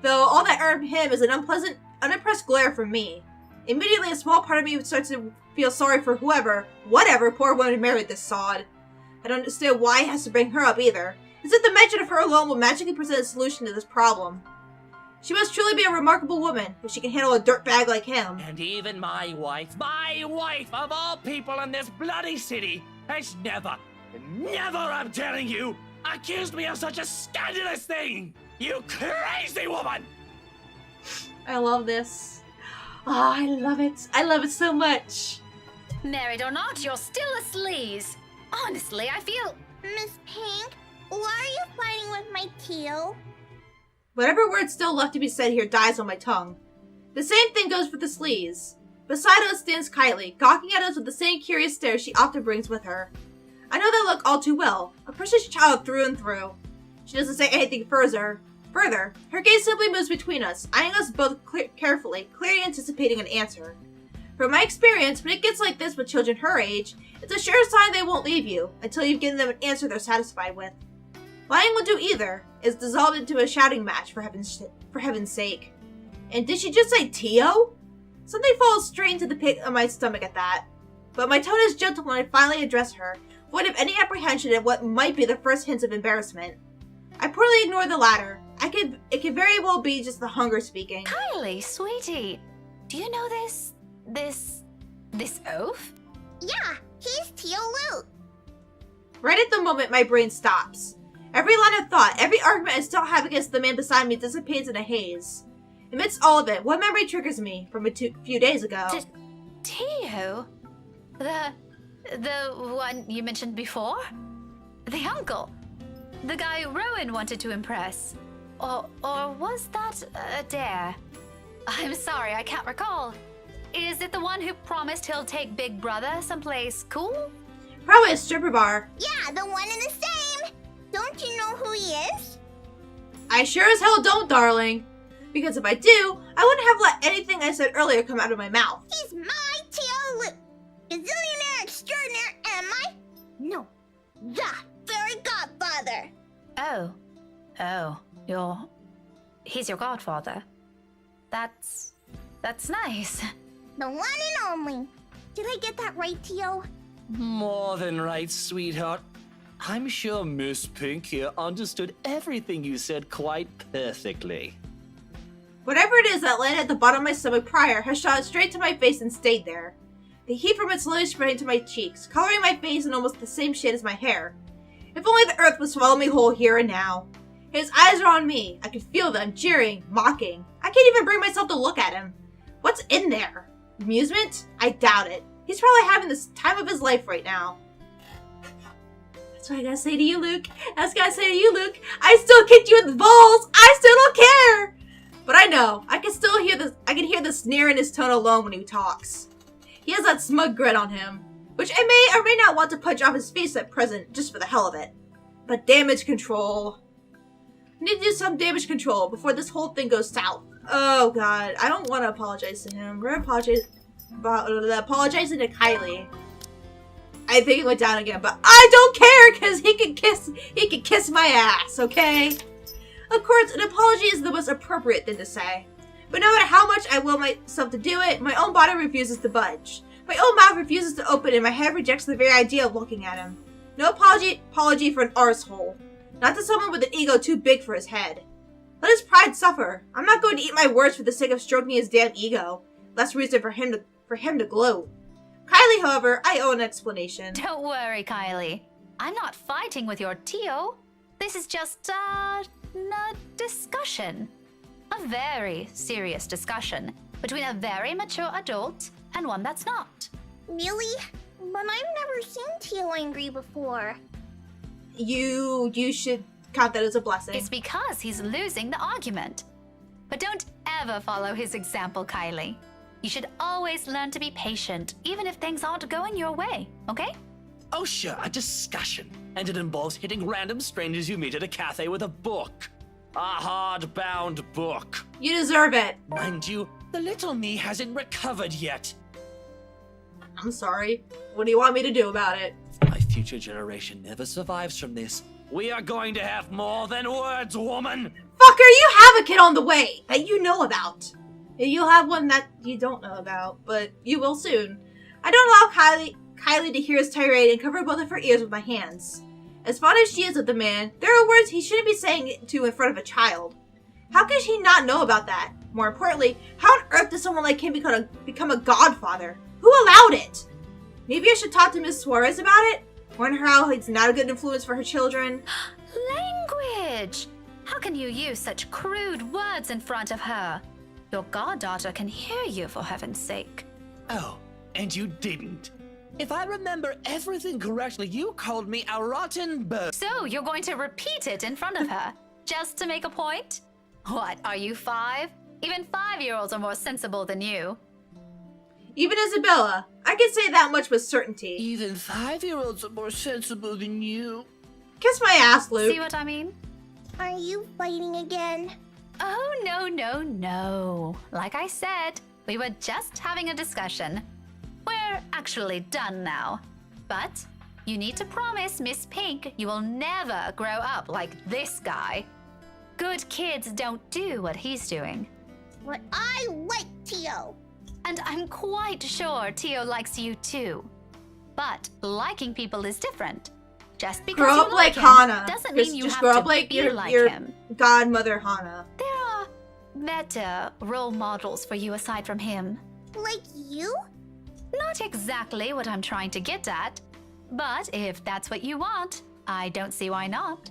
Speaker 1: though all that earned him is an unpleasant, unimpressed glare from me. Immediately, a small part of me starts to feel sorry for whatever poor woman married this sod. I don't understand why he has to bring her up either, as if the mention of her alone will magically present a solution to this problem. She must truly be a remarkable woman if she can handle a dirtbag like him.
Speaker 6: And even my wife of all people in this bloody city, has never, I'm telling you, accused me of such a scandalous thing! You crazy woman!
Speaker 1: I love this. Oh, I love it. I love it so much.
Speaker 2: Married or not, you're still a sleaze. Honestly, I feel...
Speaker 8: Miss Pink, Why are you fighting with my Tio?
Speaker 1: Whatever word still left to be said here dies on my tongue. The same thing goes for the sleaze. Beside us stands Kylie, gawking at us with the same curious stare she often brings with her. I know that look all too well, a precious child through and through. She doesn't say anything further. Her gaze simply moves between us, eyeing us both carefully, clearly anticipating an answer. From my experience, when it gets like this with children her age, it's a sure sign they won't leave you until you've given them an answer they're satisfied with. Lying will do either, is dissolved into a shouting match for heaven's sake. And did she just say Tio? Something falls straight into the pit of my stomach at that. But my tone is gentle when I finally address her, void of any apprehension at what might be the first hints of embarrassment. I poorly ignore the latter. It could very well be just the hunger speaking.
Speaker 2: Kylie, sweetie, do you know this oaf?
Speaker 8: Yeah, he's Tio Luke.
Speaker 1: Right at the moment, my brain stops. Every line of thought, every argument I still have against the man beside me dissipates in a haze. Amidst all of it, what memory triggers me from a few days ago?
Speaker 2: Tio? The one you mentioned before? The uncle? The guy Rowan wanted to impress? Or was that a dare? I'm sorry, I can't recall. Is it the one who promised he'll take Big Brother someplace cool?
Speaker 1: Probably a stripper bar.
Speaker 8: Yeah, the one and the same. Don't you know who he is?
Speaker 1: I sure as hell don't, darling. Because if I do, I wouldn't have let anything I said earlier come out of my mouth.
Speaker 8: He's my Tio Luke. Gazillionaire extraordinaire, am I? No, the fairy godfather.
Speaker 2: He's your godfather. That's nice.
Speaker 8: The one and only. Did I get that right, Tio?
Speaker 6: More than right, sweetheart. I'm sure Miss Pink here understood everything you said quite perfectly.
Speaker 1: Whatever it is that landed at the bottom of my stomach prior has shot straight to my face and stayed there. The heat from it slowly spreading to my cheeks, coloring my face in almost the same shade as my hair. If only the earth would swallow me whole here and now. His eyes are on me. I can feel them, jeering, mocking. I can't even bring myself to look at him. What's in there? Amusement? I doubt it. He's probably having the time of his life right now. That's what I gotta say to you, Luke. That's what I gotta say to you, Luke. I still kicked you in the balls. I still don't care. But I know. I can still hear this. I can hear the sneer in his tone alone when he talks. He has that smug grin on him, which I may or may not want to punch off his face at present, just for the hell of it. But damage control. I need to do some damage control before this whole thing goes south. Oh god, I don't want to apologize to him. We're apologizing to Kylie. I think it went down again, but I don't care because he can kiss my ass, okay? Of course, an apology is the most appropriate thing to say. But no matter how much I will myself to do it, my own body refuses to budge. My own mouth refuses to open and my head rejects the very idea of looking at him. No apology for an arsehole. Not to someone with an ego too big for his head. Let his pride suffer. I'm not going to eat my words for the sake of stroking his damn ego. Less reason for him to gloat. Kylie, however, I owe an explanation.
Speaker 2: Don't worry, Kylie. I'm not fighting with your Tio. This is just a discussion. A very serious discussion between a very mature adult and one that's not.
Speaker 8: Really? But I've never seen Tio angry before.
Speaker 1: You should count that as a blessing.
Speaker 2: It's because he's losing the argument. But don't ever follow his example, Kylie. You should always learn to be patient, even if things aren't going your way, okay?
Speaker 6: Oh sure, a discussion. And it involves hitting random strangers you meet at a cafe with a book. A hard-bound book.
Speaker 1: You deserve it.
Speaker 6: Mind you, the little me hasn't recovered yet.
Speaker 1: I'm sorry. What do you want me to do about it?
Speaker 6: If my future generation never survives from this, we are going to have more than words, woman!
Speaker 1: Fucker, you have a kid on the way that you know about. You'll have one that you don't know about, but you will soon. I don't allow Kylie to hear his tirade and cover both of her ears with my hands. As fond as she is of the man, there are words he shouldn't be saying it to in front of a child. How could she not know about that? More importantly, how on earth does someone like him become a godfather? Who allowed it? Maybe I should talk to Miss Suarez about it? Warn her how he's not a good influence for her children.
Speaker 2: Language! How can you use such crude words in front of her? Your goddaughter can hear you, for heaven's sake.
Speaker 6: Oh, and you didn't. If I remember everything correctly, you called me a rotten bird.
Speaker 2: So you're going to repeat it in front of her, just to make a point? What, are you 5? Even 5-year-olds are more sensible than you.
Speaker 1: Even Isabella, I can say that much with certainty.
Speaker 6: Even 5-year-olds are more sensible than you.
Speaker 1: Kiss my ass, Luke.
Speaker 2: See what I mean?
Speaker 8: Are you fighting again?
Speaker 2: Oh, no. Like I said, we were just having a discussion. We're actually done now. But you need to promise Miss Pink you will never grow up like this guy. Good kids don't do what he's doing.
Speaker 8: But I like Tio.
Speaker 2: And I'm quite sure Tio likes you too. But liking people is different. Just because
Speaker 1: Grow
Speaker 2: you
Speaker 1: up like
Speaker 2: him
Speaker 1: Hana.
Speaker 2: doesn't mean you
Speaker 1: Just
Speaker 2: have
Speaker 1: grow
Speaker 2: to
Speaker 1: up like
Speaker 2: be
Speaker 1: your
Speaker 2: like him.
Speaker 1: godmother Hana.
Speaker 2: There are better role models for you aside from him.
Speaker 8: Like you?
Speaker 2: Not exactly what I'm trying to get at, but if that's what you want, I don't see why not.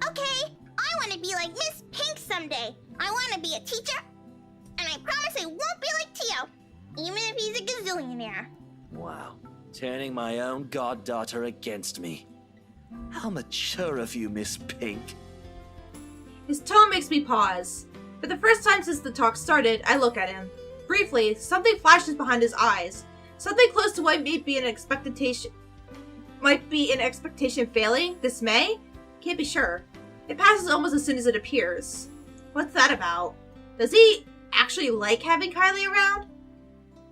Speaker 8: Okay, I want to be like Miss Pink someday. I want to be a teacher, and I promise I won't be like Tio, even if he's a gazillionaire.
Speaker 6: Wow, turning my own goddaughter against me. How mature of you, Miss Pink.
Speaker 1: His tone makes me pause. For the first time since the talk started, I look at him. Briefly, something flashes behind his eyes. Something close to what might be an expectation failing? Dismay? Can't be sure. It passes almost as soon as it appears. What's that about? Does he actually like having Kylie around?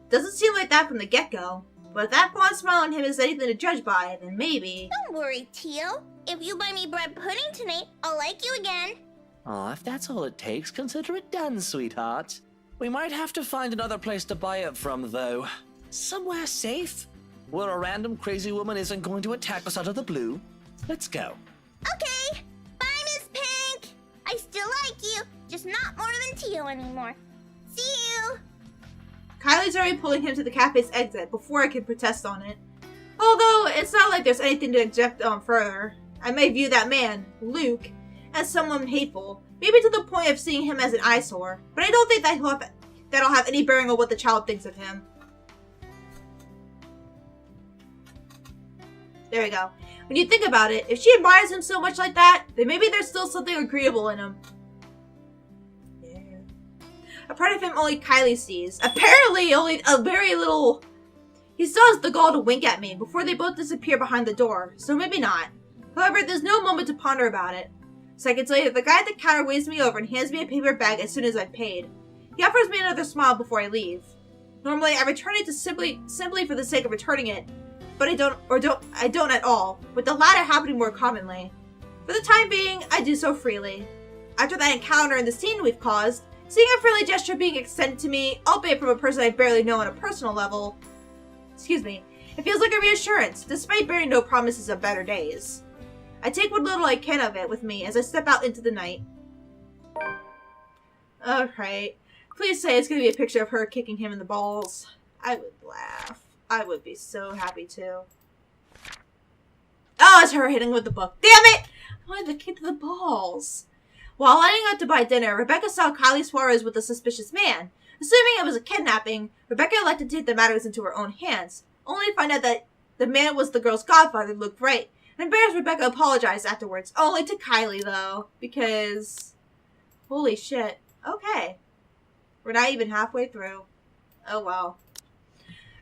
Speaker 1: Doesn't seem like that from the get-go. But if that fond smile on him is anything to judge by, then maybe...
Speaker 8: Don't worry, Tio. If you buy me bread pudding tonight, I'll like you again.
Speaker 6: Aw, if that's all it takes, consider it done, sweetheart. We might have to find another place to buy it from, though. Somewhere safe, where a random crazy woman isn't going to attack us out of the blue. Let's go.
Speaker 8: Okay. Bye, Miss Pink. I still like you, just not more than Tio anymore. See you.
Speaker 1: Kylie's already pulling him to the cafe's exit before I can protest on it. Although, it's not like there's anything to object on further. I may view that man, Luke, as someone hateful, maybe to the point of seeing him as an eyesore, but I don't think that'll have any bearing on what the child thinks of him. There we go. When you think about it, if she admires him so much like that, then maybe there's still something agreeable in him. Yeah. A part of him only Kylie sees. Apparently, only a very little... He still has the gall to wink at me before they both disappear behind the door, so maybe not. However, there's no moment to ponder about it. So I can tell you that the guy at the counter waves me over and hands me a paper bag as soon as I've paid. He offers me another smile before I leave. Normally, I return it to simply for the sake of returning it, but I don't at all, with the latter happening more commonly. For the time being, I do so freely. After that encounter and the scene we've caused, seeing a friendly gesture being extended to me, albeit from a person I barely know on a personal level, it feels like a reassurance, despite bearing no promises of better days. I take what little I can of it with me as I step out into the night. Alright. Please say it's going to be a picture of her kicking him in the balls. I would laugh. I would be so happy too. Oh, it's her hitting with the book. Damn it! I wanted the kick to the balls. While lining up to buy dinner, Rebecca saw Kylie Suarez with a suspicious man. Assuming it was a kidnapping, Rebecca elected to take the matters into her own hands, only to find out that the man was the girl's godfather, Luke Wright. And embarrassed, Rebecca apologized afterwards, only to Kylie though, because... Holy shit. Okay. We're not even halfway through. Oh well.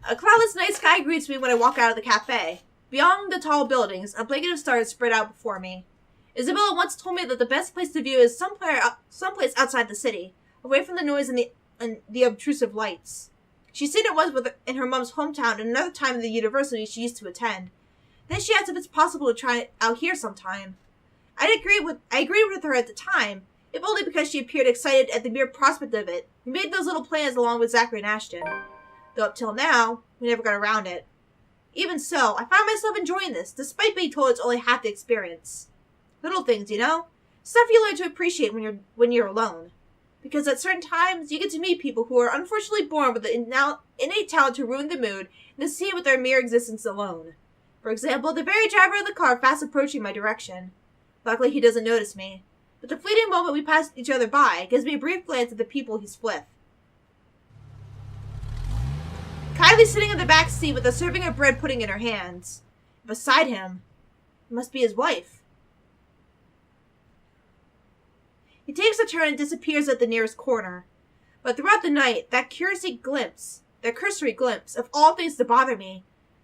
Speaker 1: A cloudless night sky greets me when I walk out of the cafe. Beyond the tall buildings, a blanket of stars spread out before me. Isabella once told me that the best place to view is someplace outside the city, away from the noise and the obtrusive lights. She's seen it was in her mom's hometown and another time in the university she used to attend. Then she asked if it's possible to try it out here sometime. I agreed with her at the time, if only because she appeared excited at the mere prospect of it. We made those little plans along with Zachary and Ashton. Though up till now, we never got around it. Even so, I found myself enjoying this, despite being told it's only half the experience. Little things, you know? Stuff you learn to appreciate when you're alone. Because at certain times, you get to meet people who are unfortunately born with the innate talent to ruin the mood and to see with their mere existence alone. For example, the very driver of the car fast approaching my direction. Luckily, he doesn't notice me. But the fleeting moment we pass each other by gives me a brief glance at the people he's with. Kylie Riley's sitting in the back seat with a serving of bread pudding in her hands. Beside him, it must be his wife. He takes a turn and disappears at the nearest corner. But throughout the night, that cursory glimpse of all things to bother me,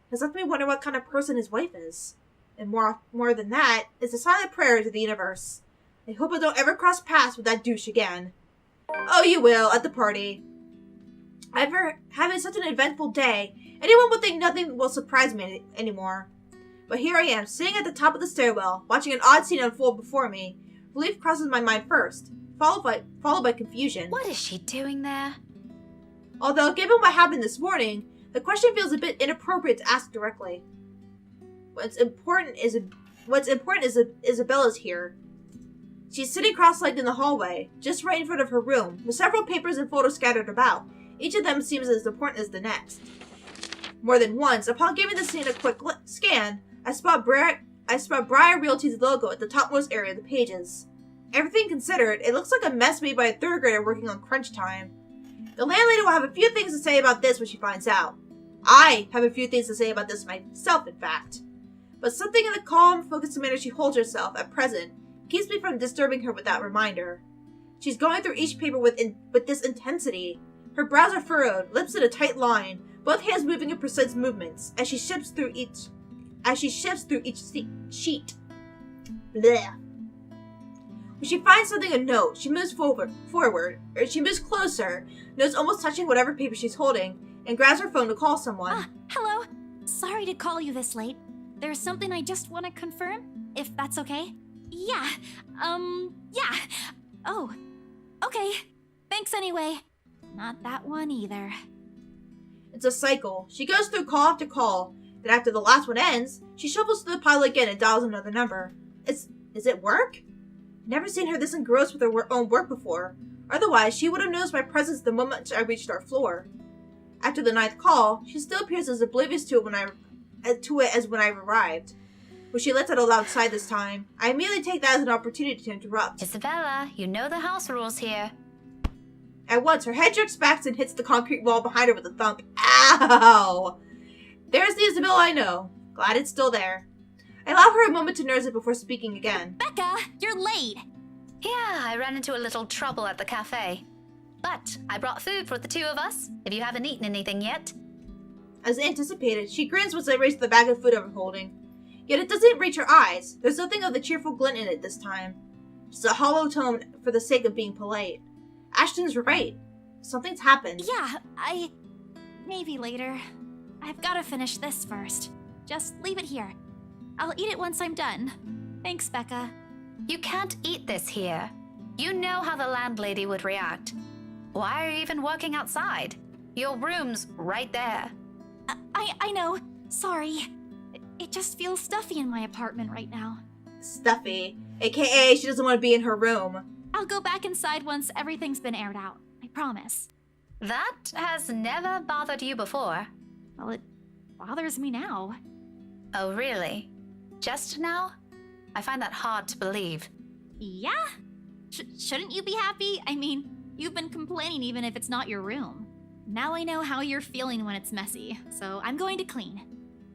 Speaker 1: has left me wonder what kind of person his wife is. And more than that, is a silent prayer to the universe. I hope I don't ever cross paths with that douche again. Oh, you will, at the party. After having such an eventful day, anyone would think nothing will surprise me anymore. But here I am, sitting at the top of the stairwell, watching an odd scene unfold before me. Relief crosses my mind first, followed by confusion.
Speaker 2: What is she doing there?
Speaker 1: Although, given what happened this morning, the question feels a bit inappropriate to ask directly. What's important is Isabella's here. She's sitting cross-legged in the hallway, just right in front of her room, with several papers and photos scattered about. Each of them seems as important as the next. More than once, upon giving the scene a quick scan, I spot Briar Realty's logo at the topmost area of the pages. Everything considered, it looks like a mess made by a third grader working on crunch time. The landlady will have a few things to say about this when she finds out. I have a few things to say about this myself, in fact. But something in the calm, focused manner she holds herself at present keeps me from disturbing her with that reminder. She's going through each paper with this intensity. Her brows are furrowed, lips in a tight line, both hands moving in precise movements as she shifts through each sheet. Blech. When she finds something of note, she moves forward, or she moves closer, nose almost touching whatever paper she's holding, and grabs her phone to call someone.
Speaker 9: Hello. Sorry to call you this late. There's something I just want to confirm, if that's okay. Yeah. Yeah. Oh. Okay. Thanks anyway. Not that one either.
Speaker 1: It's a cycle. She goes through call after call. Then after the last one ends, she shuffles through the pile again and dials another number. Is it work? Never seen her this engrossed with her own work before. Otherwise, she would have noticed my presence the moment I reached our floor. After the 9th call, she still appears as oblivious to it as when I arrived. When she lets out a loud sigh this time, I immediately take that as an opportunity to interrupt.
Speaker 2: Isabella, you know the house rules here.
Speaker 1: At once, her head jerks back and hits the concrete wall behind her with a thump. Ow! There's the Isabella I know. Glad it's still there. I allow her a moment to nurse it before speaking again.
Speaker 9: Becca, you're late.
Speaker 2: Yeah, I ran into a little trouble at the cafe. But I brought food for the two of us, if you haven't eaten anything yet.
Speaker 1: As anticipated, she grins once I raise the bag of food I'm holding. Yet it doesn't reach her eyes. There's nothing of the cheerful glint in it this time. Just a hollow tone for the sake of being polite. Ashton's right. Something's happened.
Speaker 9: Yeah, maybe later. I've got to finish this first. Just leave it here. I'll eat it once I'm done. Thanks, Becca.
Speaker 2: You can't eat this here. You know how the landlady would react. Why are you even working outside? Your room's right there.
Speaker 9: I know. Sorry. It just feels stuffy in my apartment right now.
Speaker 1: Stuffy. AKA, she doesn't want to be in her room.
Speaker 9: I'll go back inside once everything's been aired out. I promise.
Speaker 2: That has never bothered you before.
Speaker 9: Well, it bothers me now.
Speaker 2: Oh, really? Just now? I find that hard to believe.
Speaker 9: Yeah? Shouldn't you be happy? I mean, you've been complaining even if it's not your room. Now I know how you're feeling when it's messy, so I'm going to clean.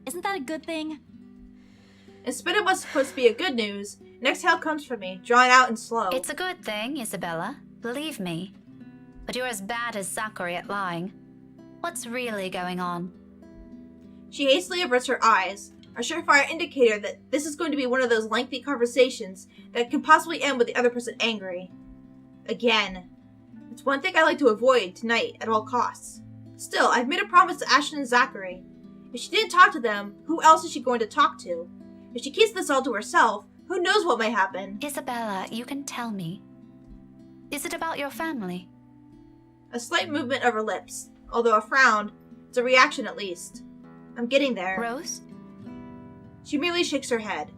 Speaker 9: Isn't that a good thing?
Speaker 1: In spite of what's supposed to be a good news, an exhale comes from me, drawn out and slow.
Speaker 2: It's a good thing, Isabella. Believe me. But you're as bad as Zachary at lying. What's really going on?
Speaker 1: She hastily averts her eyes, a surefire indicator that this is going to be one of those lengthy conversations that can possibly end with the other person angry. Again. It's one thing I like to avoid tonight at all costs. Still, I've made a promise to Ashton and Zachary. If she didn't talk to them, who else is she going to talk to? If she keeps this all to herself, who knows what may happen?
Speaker 2: Isabella, you can tell me. Is it about your family?
Speaker 1: A slight movement of her lips, although a frown. It's a reaction at least. I'm getting there.
Speaker 2: Rose?
Speaker 1: She merely shakes her head.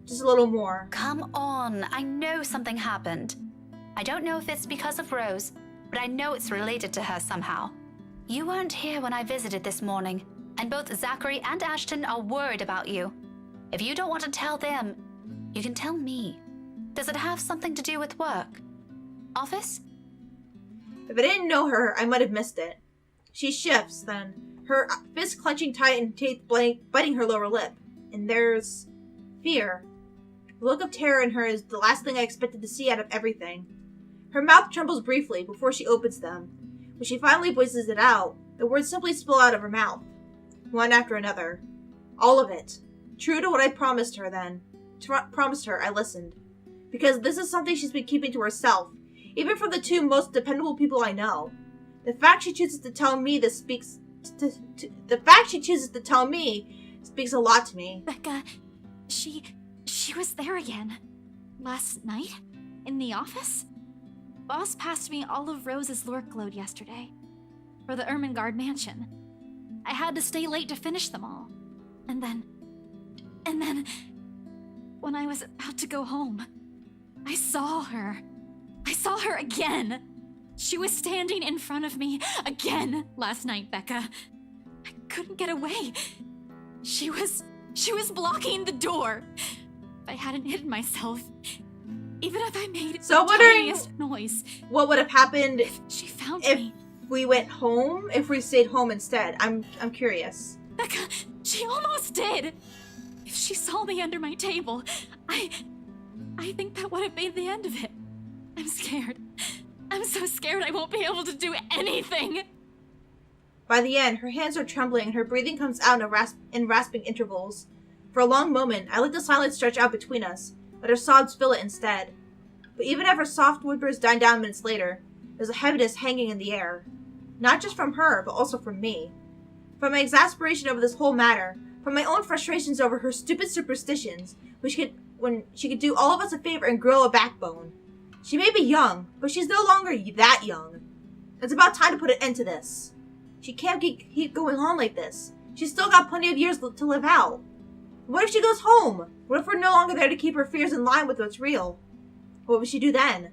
Speaker 1: Just a little more.
Speaker 2: Come on, I know something happened. I don't know if it's because of Rose, but I know it's related to her somehow. You weren't here when I visited this morning, and both Zachary and Ashton are worried about you. If you don't want to tell them, you can tell me. Does it have something to do with work? Office?
Speaker 1: If I didn't know her, I might have missed it. She shifts, then, her fist clenching tight and teeth biting her lower lip. And there's fear. The look of terror in her is the last thing I expected to see out of everything. Her mouth trembles briefly before she opens them. When she finally voices it out, the words simply spill out of her mouth, one after another. All of it. True to what I promised her then. Promised her I listened. Because this is something she's been keeping to herself, even from the two most dependable people I know. The fact she chooses to tell me this speaks speaks a lot to me.
Speaker 9: Becca, she was there again. Last night? In the office? Boss passed me all of Rose's Lurk load yesterday. For the Ermengarde mansion. I had to stay late to finish them all. And then... when I was about to go home, I saw her. I saw her again. She was standing in front of me again last night, Becca. I couldn't get away. She was blocking the door. If I hadn't hidden myself, even if I made
Speaker 1: so
Speaker 9: the tiniest noise,
Speaker 1: what would have happened
Speaker 9: if she found
Speaker 1: if
Speaker 9: me?
Speaker 1: we went home? If we stayed home instead? I'm curious.
Speaker 9: Becca, she almost did. If she saw me under my table, I think that would have been the end of it. I'm scared. I'm so scared I won't be able to do anything.
Speaker 1: By the end, her hands are trembling and her breathing comes out in rasping intervals. For a long moment, I let the silence stretch out between us, but her sobs fill it instead. But even as her soft whimpers died down minutes later, there's a heaviness hanging in the air. Not just from her, but also from me. From my exasperation over this whole matter, from my own frustrations over her stupid superstitions, when she could do all of us a favor and grow a backbone. She may be young, but she's no longer that young. It's about time to put an end to this. She can't keep going on like this. She's still got plenty of years to live out. What if she goes home? What if we're no longer there to keep her fears in line with what's real? What would she do then?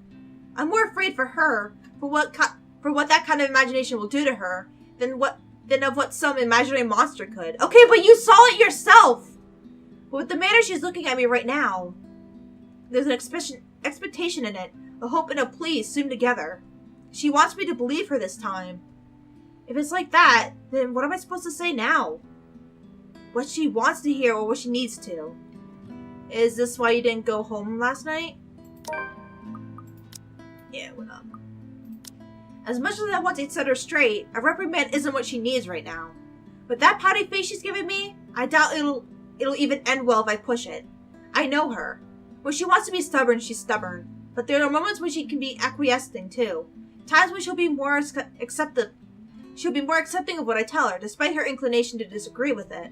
Speaker 1: I'm more afraid for her, for what that kind of imagination will do to her, than of what some imaginary monster could. Okay, but you saw it yourself! But with the manner she's looking at me right now, there's an expectation in it, a hope and a plea sewn together. She wants me to believe her this time. If it's like that, then what am I supposed to say now? What she wants to hear or what she needs to. Is this why you didn't go home last night? Yeah, what up? As much as I want to set her straight, a reprimand isn't what she needs right now. With that pouty face she's giving me, I doubt it'll even end well if I push it. I know her. When she wants to be stubborn, she's stubborn. But there are moments when she can be acquiescing too. Times when she'll be more accepting of what I tell her, despite her inclination to disagree with it.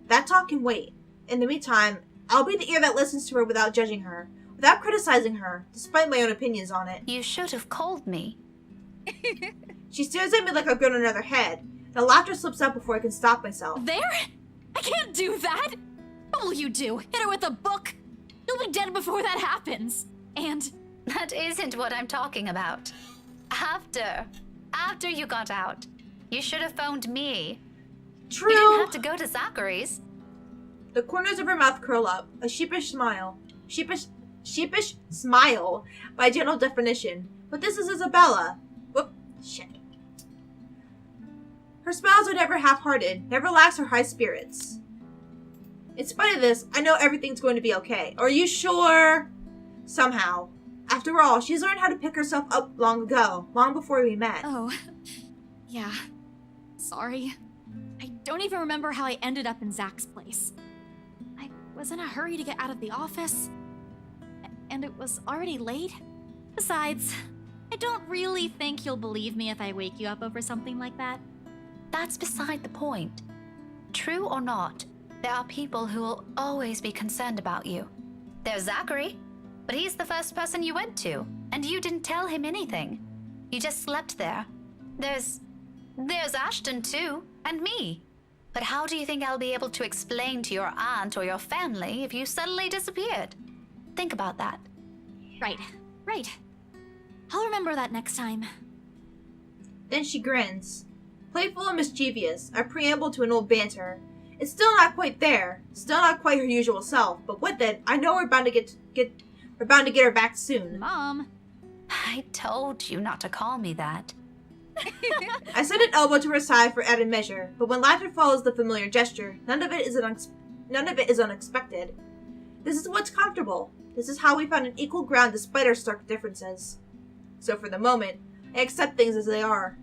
Speaker 1: That talk can wait. In the meantime, I'll be the ear that listens to her without judging her, without criticizing her, despite my own opinions on it.
Speaker 2: You should have called me.
Speaker 1: She stares at me like I've grown another head. The laughter slips out before I can stop myself.
Speaker 9: There? I can't do that! What will you do? Hit her with a book? You'll be dead before that happens. And...
Speaker 2: That isn't what I'm talking about. After you got out, you should have phoned me.
Speaker 1: True.
Speaker 2: You didn't have to go to Zachary's.
Speaker 1: The corners of her mouth curl up, a sheepish smile. Sheepish smile, by general definition. But this is Isabella. Whoop, shit. Her smiles are never half-hearted, never lacks her high spirits. In spite of this, I know everything's going to be okay. Are you sure? Somehow. After all, she's learned how to pick herself up long ago, long before we met.
Speaker 9: Oh, yeah. Sorry. I don't even remember how I ended up in Zach's place. I was in a hurry to get out of the office, and it was already late. Besides, I don't really think you'll believe me if I wake you up over something like that.
Speaker 2: That's beside the point. True or not, there are people who will always be concerned about you. There's Zachary, but he's the first person you went to, and you didn't tell him anything. You just slept there. There's Ashton too, and me. But how do you think I'll be able to explain to your aunt or your family if you suddenly disappeared? Think about that.
Speaker 9: Right. I'll remember that next time.
Speaker 1: Then she grins. Playful and mischievous, a preamble to an old banter. It's still not quite there, still not quite her usual self, but with it, I know we're bound to get her back soon.
Speaker 9: Mom.
Speaker 2: I told you not to call me that.
Speaker 1: I sent an elbow to her side for added measure, but when laughter follows the familiar gesture, none of it is unexpected. This is what's comfortable. This is how we found an equal ground despite our stark differences. So for the moment, I accept things as they are.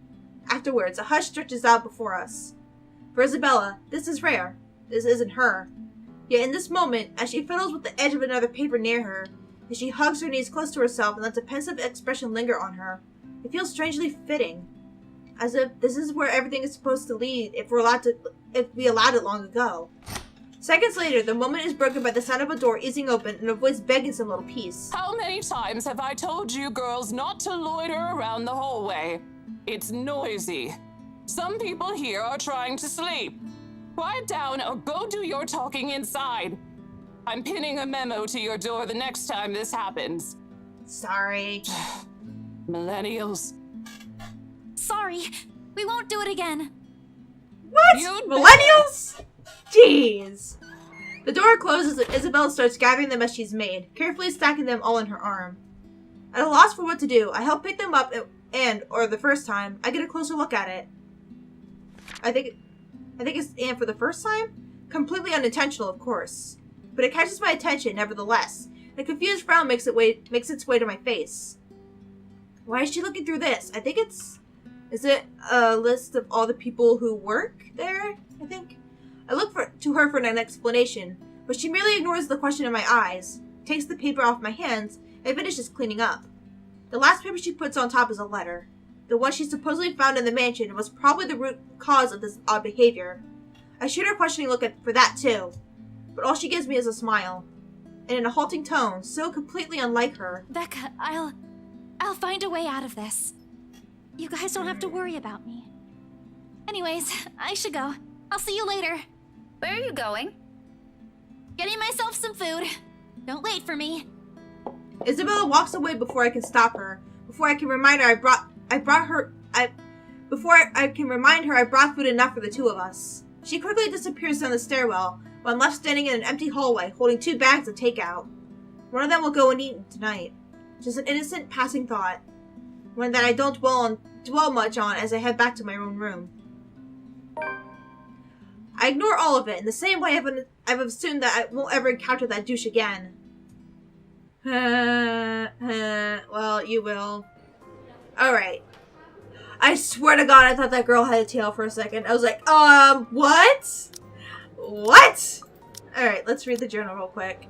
Speaker 1: Afterwards, a hush stretches out before us. For Isabella, this is rare. This isn't her. Yet in this moment, as she fiddles with the edge of another paper near her, as she hugs her knees close to herself and lets a pensive expression linger on her, it feels strangely fitting. As if this is where everything is supposed to lead if we allowed it long ago. Seconds later, the moment is broken by the sound of a door easing open and a voice begging some little peace.
Speaker 10: How many times have I told you girls not to loiter around the hallway? It's noisy. Some people here are trying to sleep. Quiet down or go do your talking inside. I'm pinning a memo to your door the next time this happens.
Speaker 1: Sorry.
Speaker 10: Millennials.
Speaker 9: Sorry, we won't do it again.
Speaker 1: What?
Speaker 10: You'd
Speaker 1: Millennials? Jeez. The door closes and Isabella starts gathering the mess she's made, carefully stacking them all in her arm. At a loss for what to do, I help pick them up or the first time, I get a closer look at it. I think it's for the first time? Completely unintentional, of course. But it catches my attention, nevertheless. A confused frown makes its way to my face. Why is she looking through this? I think is it a list of all the people who work there? I think. I look to her for an explanation, but she merely ignores the question in my eyes, takes the paper off my hands, and finishes cleaning up. The last paper she puts on top is a letter. The one she supposedly found in the mansion was probably the root cause of this odd behavior. I shoot her a questioning look for that too, but all she gives me is a smile, and in a halting tone, so completely unlike her.
Speaker 9: Becca, I'll find a way out of this. You guys don't have to worry about me. Anyways, I should go. I'll see you later.
Speaker 2: Where are you going?
Speaker 9: Getting myself some food. Don't wait for me.
Speaker 1: Isabella walks away before I can stop her. Before I can remind her I brought food enough for the two of us. She quickly disappears down the stairwell, while I'm left standing in an empty hallway, holding 2 bags of takeout. One of them will go uneaten tonight. Just an innocent passing thought. One that I don't dwell much on as I head back to my own room. I ignore all of it in the same way I've assumed that I won't ever encounter that douche again. Well, you will. Alright. I swear to God, I thought that girl had a tail for a second. I was like, what? What? Alright, let's read the journal real quick.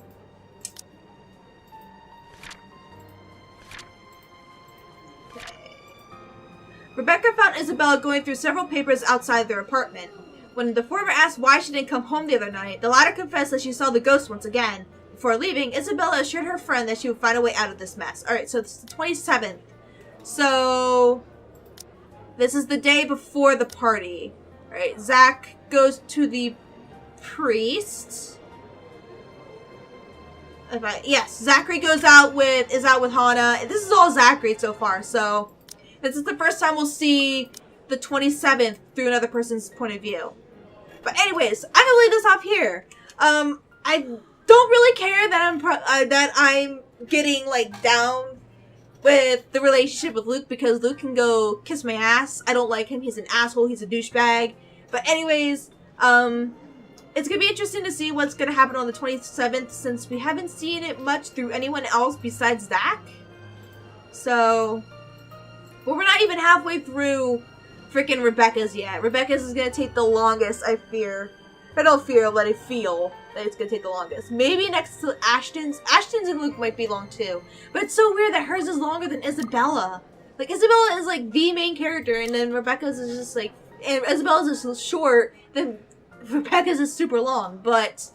Speaker 1: Okay. Rebecca found Isabella going through several papers outside their apartment. When the former asked why she didn't come home the other night, the latter confessed that she saw the ghost once again. Before leaving, Isabella assured her friend that she would find a way out of this mess. Alright, so it's the 27th. So, this is the day before the party. Alright, Zach goes to the priest. Yes, Zachary is out with Hana. This is all Zachary so far, so this is the first time we'll see the 27th through another person's point of view. But anyways, I'm gonna leave this off here. I don't really care that I'm getting like down with the relationship with Luke because Luke can go kiss my ass. I don't like him. He's an asshole. He's a douchebag. But anyways, it's gonna be interesting to see what's gonna happen on the 27th since we haven't seen it much through anyone else besides Zach. So, but we're not even halfway through freaking Rebecca's yet. Rebecca's is gonna take the longest, I fear. I don't fear, but I feel that it's gonna take the longest. Maybe next to Ashton's. Ashton's and Luke might be long too. But it's so weird that hers is longer than Isabella. Like, Isabella is like the main character, and then Rebecca's is just like, and Isabella's is so short, then Rebecca's is super long. But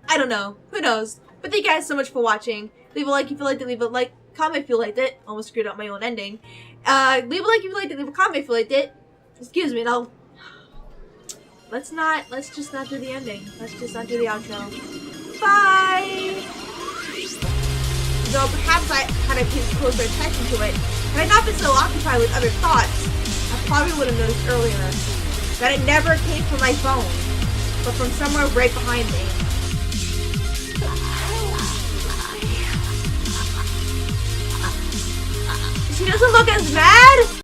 Speaker 1: I don't know. Who knows? But thank you guys so much for watching. Leave a like if you liked it. Leave a like, comment if you liked it. Almost screwed up my own ending. Leave a like if you liked it. Leave a comment if you liked it. Excuse me, and I'll... Let's just not do the ending. Let's just not do the outro. Bye! Though perhaps had I paid closer attention to it, had I not been so occupied with other thoughts, I probably would have noticed earlier that it never came from my phone, but from somewhere right behind me. She doesn't look as mad!